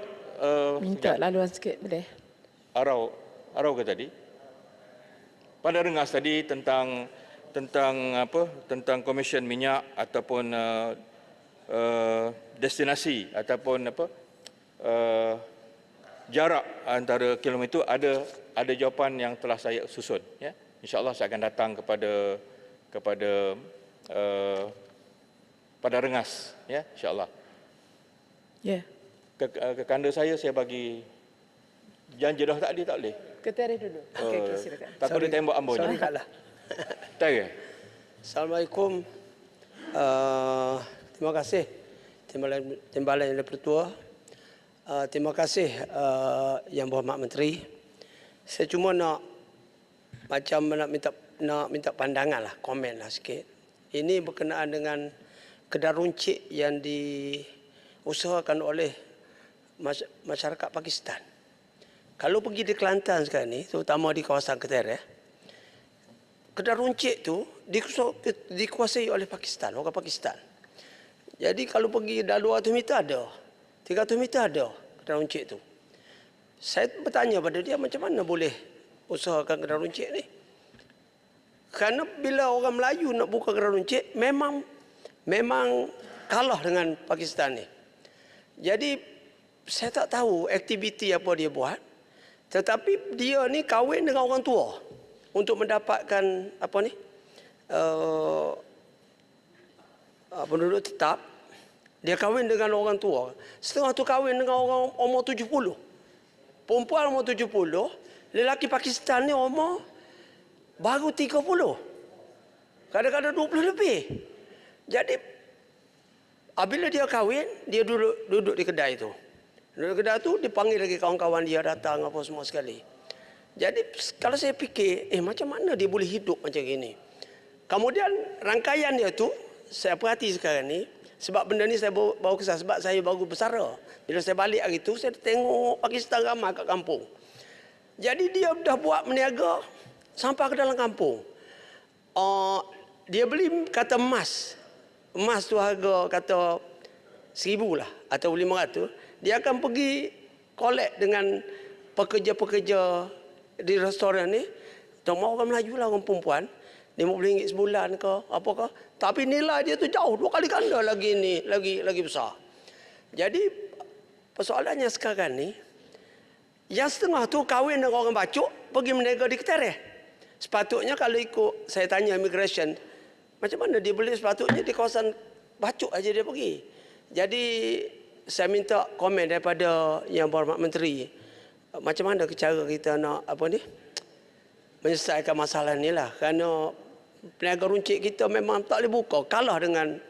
minta laluan sikit boleh. Arau ke tadi? Pada rengas tadi tentang komision minyak ataupun destinasi ataupun jarak antara kilometer, ada jawapan yang telah saya susun, ya. InsyaAllah saya akan datang pada rengas, ya, insyaAllah. Ya. Ke kanda saya bagi janji dah tak boleh. Ketari dulu. Okey, silakan. Takut dia tembak ambon. Sorry kalah. Tak ya? Assalamualaikum. Terima kasih Timbalan Yang Dipertua. Terima kasih Yang Berhormat Menteri. Saya cuma nak minta pandangan lah, komen lah sikit. Ini berkenaan dengan kedai runcit yang diusahakan oleh masyarakat Pakistan. Kalau pergi di Kelantan sekarang ni, terutama di kawasan Ketereh, kedai runcit tu dikuasai oleh Pakistan, orang Pakistan. Jadi kalau pergi dah 200 meter ada, 300 meter ada kedai runcit tu. Saya bertanya pada dia, macam mana boleh usahakan kedai runcit ni? Kerana bila orang Melayu nak buka kedai runcit, memang kalah dengan Pakistan ni. Jadi saya tak tahu aktiviti apa dia buat, tetapi dia ni kahwin dengan orang tua untuk mendapatkan apa ni penduduk tetap. Dia kahwin dengan orang tua. Setengah tu kahwin dengan orang umur 70. Perempuan umur 70, lelaki Pakistan ni umur baru 30. Kadang-kadang 20 lebih. Jadi apabila dia kahwin, dia duduk di kedai tu. Duduk di kedai tu, dipanggil lagi kawan-kawan dia datang apa semua sekali. Jadi kalau saya fikir, macam mana dia boleh hidup macam ini? Kemudian rangkaian dia tu, saya perhati sekarang ni, sebab benda ni saya baru kesal, sebab saya baru bersara. Bila saya balik hari tu, saya tengok Pakistan ramai kat kampung. Jadi dia dah buat meniaga sampai ke dalam kampung. Dia beli kata emas. Emas tu harga kata 1,000 lah atau 500. Dia akan pergi collect dengan pekerja-pekerja di restoran ni. Terutama orang Melayu lah, orang perempuan. RM50 sebulan ke apakah. Tapi nilai dia tu jauh 2 kali ganda lagi ni, lagi besar. Jadi persoalannya sekarang ni, yang setengah tu kahwin dengan orang bacuk, pergi meniaga di Ketereh. Sepatutnya kalau ikut saya tanya immigration, macam mana dia boleh, sepatutnya di kawasan bacuk aja dia pergi. Jadi saya minta komen daripada Yang Berhormat Menteri, macam mana cara kita nak menyelesaikan masalah ni lah. Kerana peniaga runcit kita memang tak boleh buka, kalah dengan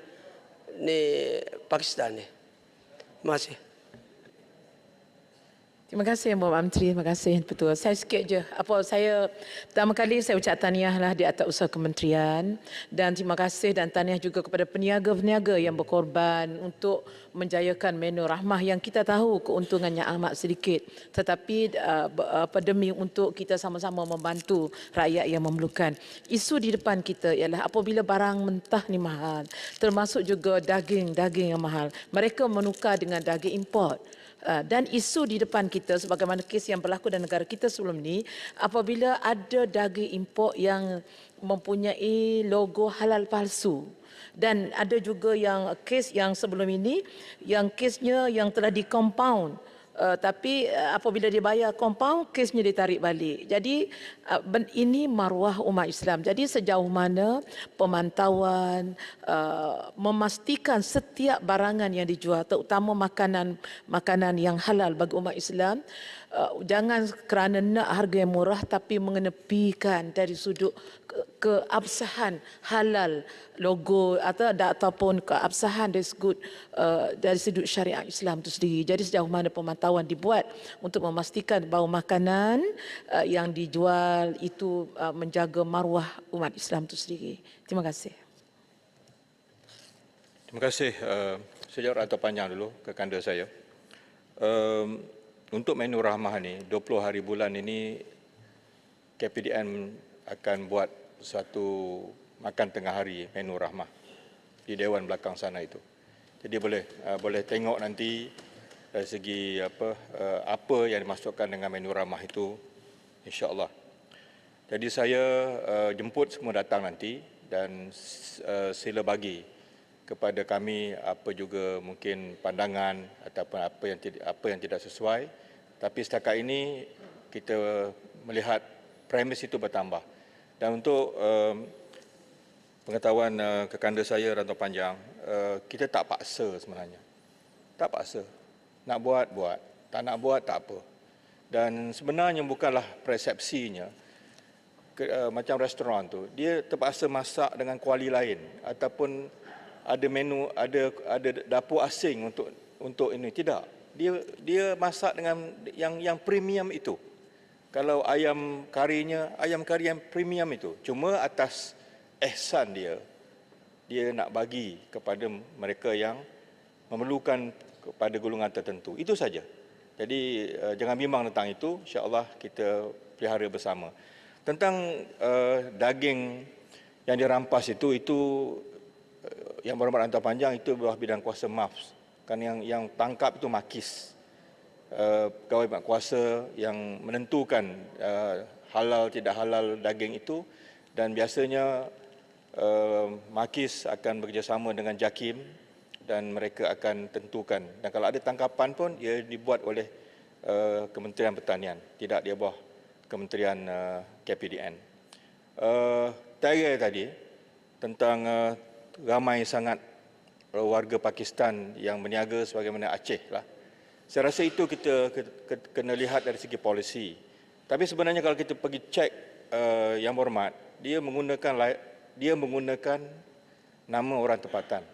Pakistan ni. Terima kasih. Terima kasih Yang Berhormat Menteri, terima kasih betul. Saya sikit je. Saya pertama kali saya ucap tahniahlah di atas usaha kementerian, dan terima kasih dan tahniah juga kepada peniaga-peniaga yang berkorban untuk menjayakan menu rahmah yang kita tahu keuntungannya amat sedikit, tetapi demi untuk kita sama-sama membantu rakyat yang memerlukan. Isu di depan kita ialah apabila barang mentah ni mahal, termasuk juga daging yang mahal, mereka menukar dengan daging import. Dan isu di depan kita sebagaimana kes yang berlaku dalam negara kita sebelum ni, apabila ada daging import yang mempunyai logo halal palsu, dan ada juga yang kes yang sebelum ini yang kesnya yang telah di-compound, tapi apabila dia bayar compound, kesnya ditarik balik. Jadi ini maruah umat Islam. Jadi sejauh mana pemantauan memastikan setiap barangan yang dijual, terutama makanan yang halal bagi umat Islam, jangan kerana nak harga yang murah tapi mengenepikan dari sudut keabsahan halal logo ataupun keabsahan dari sudut syariat Islam itu sendiri. Jadi sejauh mana pemantauan dibuat untuk memastikan bahawa makanan yang dijual itu menjaga maruah umat Islam itu sendiri. Terima kasih. Terima kasih. Saya jawab rantau panjang dulu ke kanda saya. Untuk menu rahmah ni, 20 hari bulan ini KPDN akan buat satu makan tengah hari menu rahmah di Dewan belakang sana itu. Jadi boleh tengok nanti dari segi apa yang dimasukkan dengan menu rahmah itu, insya-Allah. Jadi saya jemput semua datang nanti dan sila bagi kepada kami apa juga mungkin pandangan ataupun apa yang tidak sesuai. Tapi setakat ini kita melihat premis itu bertambah. Dan untuk pengetahuan kekanda saya rantau panjang, kita tak paksa sebenarnya. Tak paksa. Nak buat, buat. Tak nak buat, tak apa. Dan sebenarnya bukanlah persepsinya macam restoran tu, dia terpaksa masak dengan kuali lain ataupun ada menu, ada dapur asing untuk ini. Tidak. Dia masak dengan yang premium itu. Kalau ayam kari yang premium itu. Cuma atas ihsan dia nak bagi kepada mereka yang memerlukan kepada golongan tertentu. Itu saja. Jadi jangan bimbang tentang itu. InsyaAllah kita pelihara bersama. Tentang daging yang dirampas itu yang berhormat rantau panjang itu bawah bidang kuasa MAFS. Kan yang tangkap itu makis, pegawai kuasa yang menentukan halal tidak halal daging itu, dan biasanya makis akan bekerjasama dengan JAKIM dan mereka akan tentukan. Dan kalau ada tangkapan pun, ia dibuat oleh Kementerian Pertanian, tidak di bawah Kementerian KPDN. Tanya tadi tentang ramai sangat warga Pakistan yang berniaga sebagaimana Aceh lah. Saya rasa itu kita kena lihat dari segi polisi. Tapi sebenarnya kalau kita pergi cek Yang Berhormat, dia menggunakan nama orang tempatan.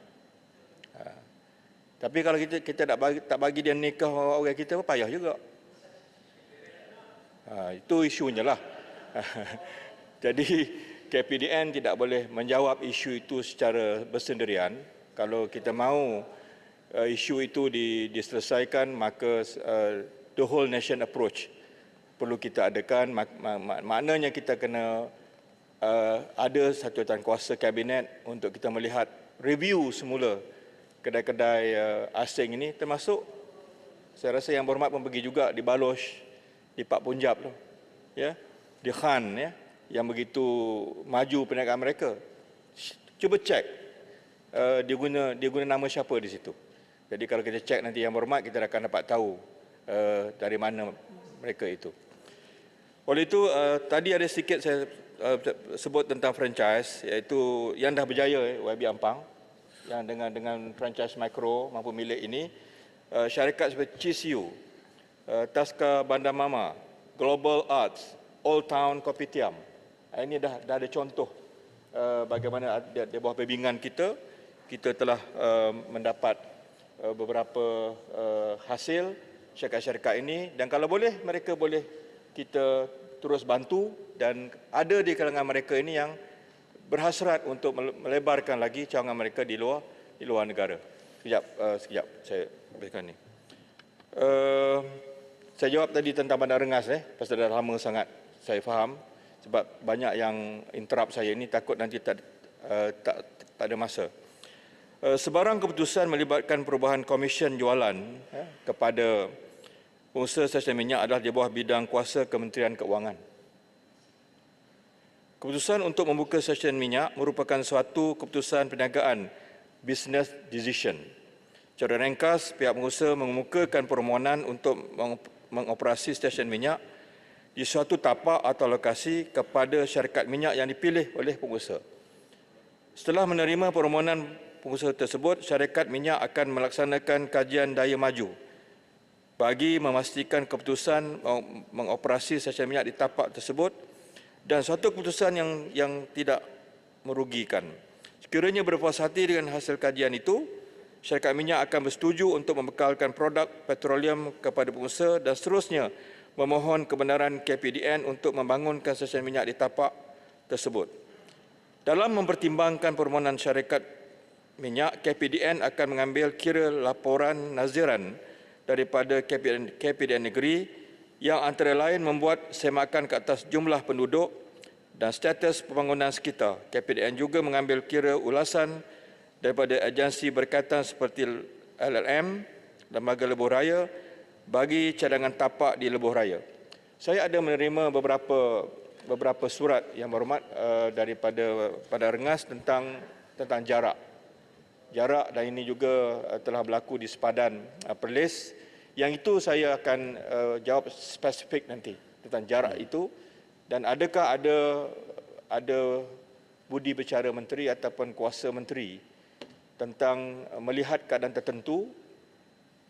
Tapi kalau kita tak bagi dia nikah orang kita, payah juga. Itu isunya lah. Jadi KPDN tidak boleh menjawab isu itu secara bersendirian. Kalau kita mahu isu itu diselesaikan, maka the whole nation approach perlu kita adakan. Maknanya kita kena ada satu kuasa kabinet untuk kita melihat review semula kedai-kedai asing ini, termasuk saya rasa Yang Berhormat pun pergi juga di Baloch, di Pak Punjab tu, ya, di Khan, ya, yang begitu maju perniagaan mereka. Cuba cek dia guna nama siapa di situ. Jadi kalau kita cek nanti Yang Berhormat, kita akan dapat tahu dari mana mereka itu. Oleh itu tadi ada sedikit saya sebut tentang franchise, iaitu yang dah berjaya YB Ampang, yang dengan franchise mikro mampu milik ini, syarikat seperti CCU, Taska Bandar Mama, Global Arts, Old Town Kopitiam. Ini dah ada contoh bagaimana di bawah bimbingan kita telah mendapat beberapa hasil syarikat-syarikat ini, dan kalau boleh mereka boleh kita terus bantu, dan ada di kalangan mereka ini yang berhasrat untuk melebarkan lagi cawangan mereka di luar negara. Sekejap saya habiskan ni. Saya jawab tadi tentang Bandar Rengas, pasal dah lama sangat saya faham, sebab banyak yang interrupt saya ini, takut nanti tak ada masa. Sebarang keputusan melibatkan perubahan komisen jualan kepada pengusaha stesen minyak adalah di bawah bidang kuasa Kementerian Keuangan. Keputusan untuk membuka stesen minyak merupakan suatu keputusan perniagaan, business decision. Secara ringkas, pihak pengusaha mengemukakan permohonan untuk mengoperasi stesen minyak di suatu tapak atau lokasi kepada syarikat minyak yang dipilih oleh pengusaha. Setelah menerima permohonan pengusaha tersebut, syarikat minyak akan melaksanakan kajian daya maju bagi memastikan keputusan mengoperasi stesen minyak di tapak tersebut dan suatu keputusan yang tidak merugikan. Sekiranya berpuas hati dengan hasil kajian itu, syarikat minyak akan bersetuju untuk membekalkan produk petroleum kepada pengusaha dan seterusnya memohon kebenaran KPDN untuk membangunkan stesen minyak di tapak tersebut. Dalam mempertimbangkan permohonan syarikat minyak, KPDN akan mengambil kira laporan naziran daripada KPDN negeri yang antara lain membuat semakan ke atas jumlah penduduk dan status pembangunan sekitar. KPDN juga mengambil kira ulasan daripada agensi berkaitan seperti LLM, Lembaga Lebuh Raya, bagi cadangan tapak di Lebuh Raya. Saya ada menerima beberapa surat Yang Berhormat daripada Bandar Rengas tentang jarak. Dan ini juga telah berlaku di sepadan Perlis. Yang itu saya akan jawab spesifik nanti tentang jarak itu, dan adakah ada budi bicara menteri ataupun kuasa menteri tentang melihat keadaan tertentu.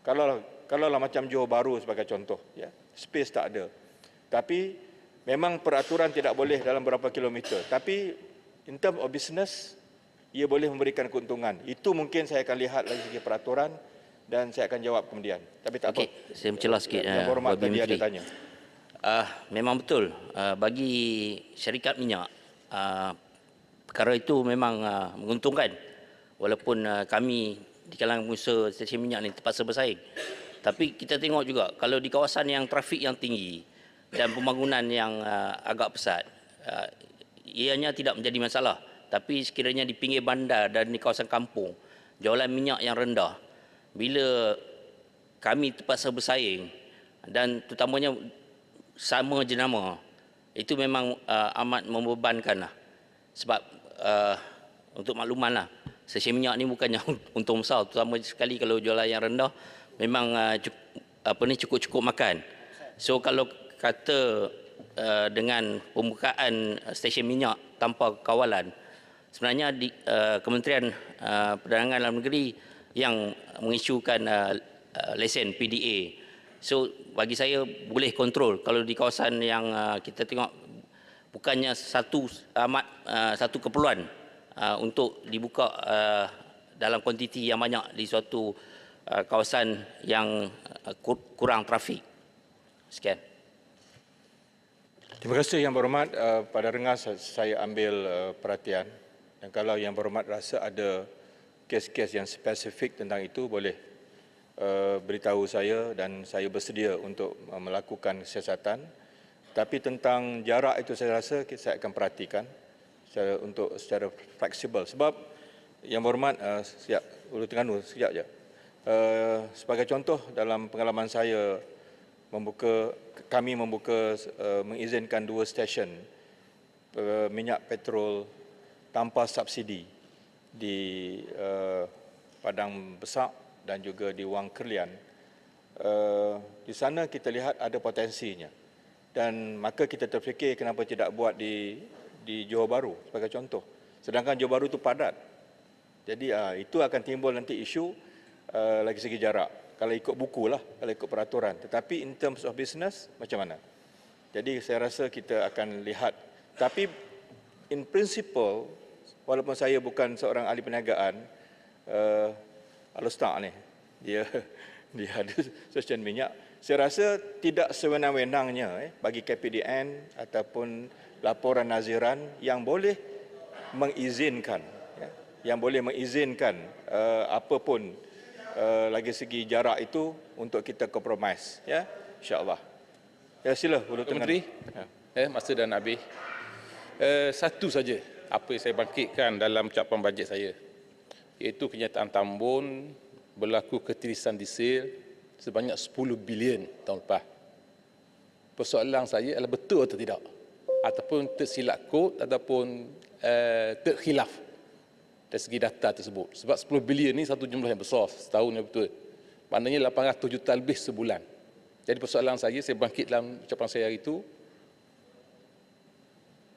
Kalaulah macam Johor Bahru sebagai contoh, ya, space tak ada. Tapi memang peraturan tidak boleh dalam berapa kilometer. Tapi in term of business, ia boleh memberikan keuntungan. Itu mungkin saya akan lihat dari segi peraturan dan saya akan jawab kemudian. Tapi tak apa. Saya mencelah sikit. Yang Berhormat tadi ada tanya. Memang betul. Bagi syarikat minyak, perkara itu memang menguntungkan. Walaupun kami di kalangan pengusaha stesen minyak ini terpaksa bersaing. Tapi kita tengok juga, kalau di kawasan yang trafik yang tinggi dan pembangunan yang agak pesat, ianya tidak menjadi masalah. Tapi sekiranya di pinggir bandar dan di kawasan kampung, jualan minyak yang rendah, bila kami terpaksa bersaing dan terutamanya sama jenama, itu memang amat membebankan lah. Sebab untuk makluman lah, stesen minyak ni bukannya untung besar, terutama sekali kalau jualan yang rendah memang cukup makan. So kalau kata dengan pembukaan stesen minyak tanpa kawalan, sebenarnya di Kementerian Perdagangan Dalam Negeri yang mengisyukan lesen PDA. So bagi saya boleh kontrol kalau di kawasan yang kita tengok bukannya satu keperluan untuk dibuka dalam kuantiti yang banyak di suatu kawasan yang kurang trafik. Sekian. Terima kasih Yang Berhormat. Pada rengas saya ambil perhatian, dan kalau Yang Berhormat rasa ada kes-kes yang spesifik tentang itu, boleh beritahu saya dan saya bersedia untuk melakukan siasatan. Tapi tentang jarak itu saya rasa saya akan perhatikan secara fleksibel. Sebab Yang Berhormat, siap, Ulu Terengganu, sekejap je. Sebagai contoh, dalam pengalaman saya, kami mengizinkan 2 stesen minyak petrol tanpa subsidi di Padang Besar dan juga di Wang Kerlian. Di sana kita lihat ada potensinya. Dan maka kita terfikir kenapa tidak buat di Johor Bahru sebagai contoh. Sedangkan Johor Bahru itu padat. Jadi itu akan timbul nanti isu lagi segi jarak. Kalau ikut buku lah, kalau ikut peraturan. Tetapi in terms of business, macam mana? Jadi saya rasa kita akan lihat. Tapi in principle, walaupun saya bukan seorang ahli perniagaan, Al-Ustaz ni, dia ada stesen minyak. Saya rasa tidak sewenang-wenangnya bagi KPDN ataupun laporan naziran yang boleh mengizinkan, apapun lagi segi jarak itu untuk kita kompromis, ya, insya-Allah. Ya, sila Ulu Terengganu. Menteri, masa dah nak habis. Satu saja apa yang saya bangkitkan dalam ucapan bajet saya, iaitu kenyataan Tambun berlaku ketirisan diesel sebanyak 10 bilion tahun lepas. Persoalan saya adalah betul atau tidak, ataupun tersilap kod ataupun terkhilaf dari segi data tersebut. Sebab 10 bilion ni satu jumlah yang besar setahun yang betul. Maknanya 800 juta lebih sebulan. Jadi persoalan saya bangkit dalam ucapan saya hari itu,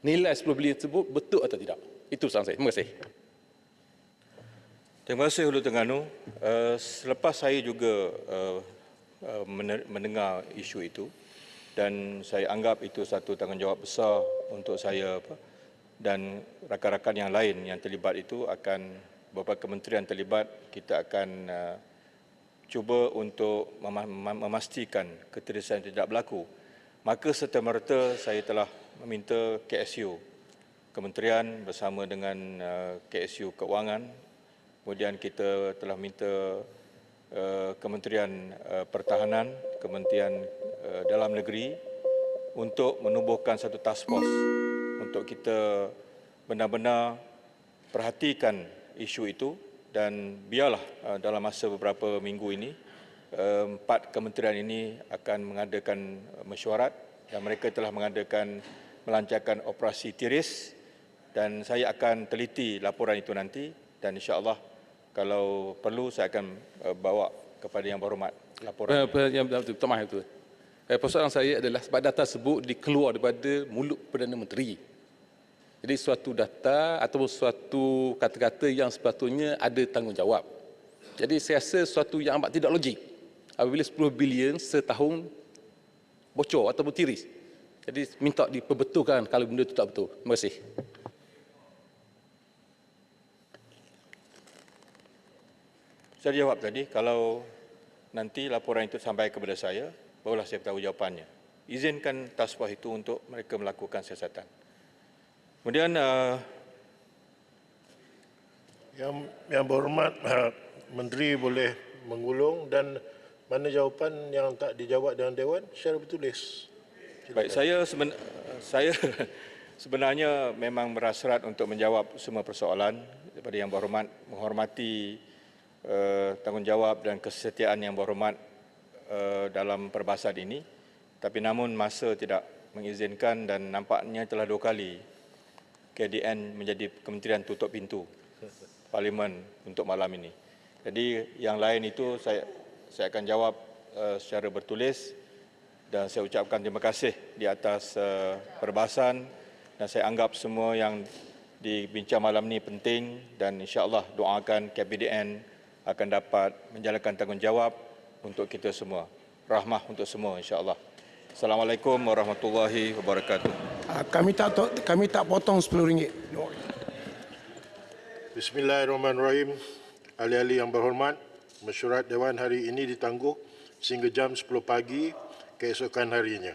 nilai 10 bilion tersebut betul atau tidak. Itu persoalan saya. Terima kasih. Terima kasih Ulu Terengganu. Selepas saya juga mendengar isu itu, dan saya anggap itu satu tanggungjawab besar untuk saya dan rakan-rakan yang lain yang terlibat itu, akan beberapa kementerian terlibat, kita akan cuba untuk memastikan ketirisan tidak berlaku. Maka serta-merta saya telah meminta KSU, kementerian bersama dengan KSU Keuangan, kemudian kita telah minta Kementerian Pertahanan, Kementerian Dalam Negeri untuk menubuhkan satu task force untuk kita benar-benar perhatikan isu itu, dan biarlah dalam masa beberapa minggu ini 4 kementerian ini akan mengadakan mesyuarat, dan mereka telah melancarkan operasi tiris, dan saya akan teliti laporan itu nanti, dan insya-Allah kalau perlu saya akan bawa kepada Yang Berhormat laporan. Yang pertama itu. Persoalan saya adalah sebab data tersebut dikeluar daripada mulut Perdana Menteri. Jadi suatu data atau suatu kata-kata yang sepatutnya ada tanggungjawab. Jadi saya rasa suatu yang amat tidak logik apabila 10 bilion setahun bocor atau tiris. Jadi minta diperbetulkan kalau benda itu tak betul. Terima kasih. Saya jawab tadi, kalau nanti laporan itu sampai kepada saya, barulah saya tahu jawapannya. Izinkan task force itu untuk mereka melakukan siasatan. Kemudian yang berhormat Menteri boleh menggulung, dan mana jawapan yang tak dijawab dengan Dewan secara bertulis. Baik, saya sebenarnya memang berhasrat untuk menjawab semua persoalan daripada Yang Berhormat, menghormati tanggungjawab dan kesetiaan Yang Berhormat dalam perbahasan ini. Tapi namun masa tidak mengizinkan, dan nampaknya telah 2 kali KDN menjadi kementerian tutup pintu. Parlimen untuk malam ini. Jadi yang lain itu saya akan jawab secara bertulis dan saya ucapkan terima kasih di atas perbahasan dan saya anggap semua yang dibincang malam ini penting dan insya-Allah doakan KPDN akan dapat menjalankan tanggungjawab untuk kita semua. Rahmah untuk semua insya-Allah. Assalamualaikum warahmatullahi wabarakatuh. Kami tak potong RM10. Bismillahirrahmanirrahim. Ahli-ahli yang berhormat, mesyuarat Dewan hari ini ditangguh sehingga jam 10 pagi keesokan harinya.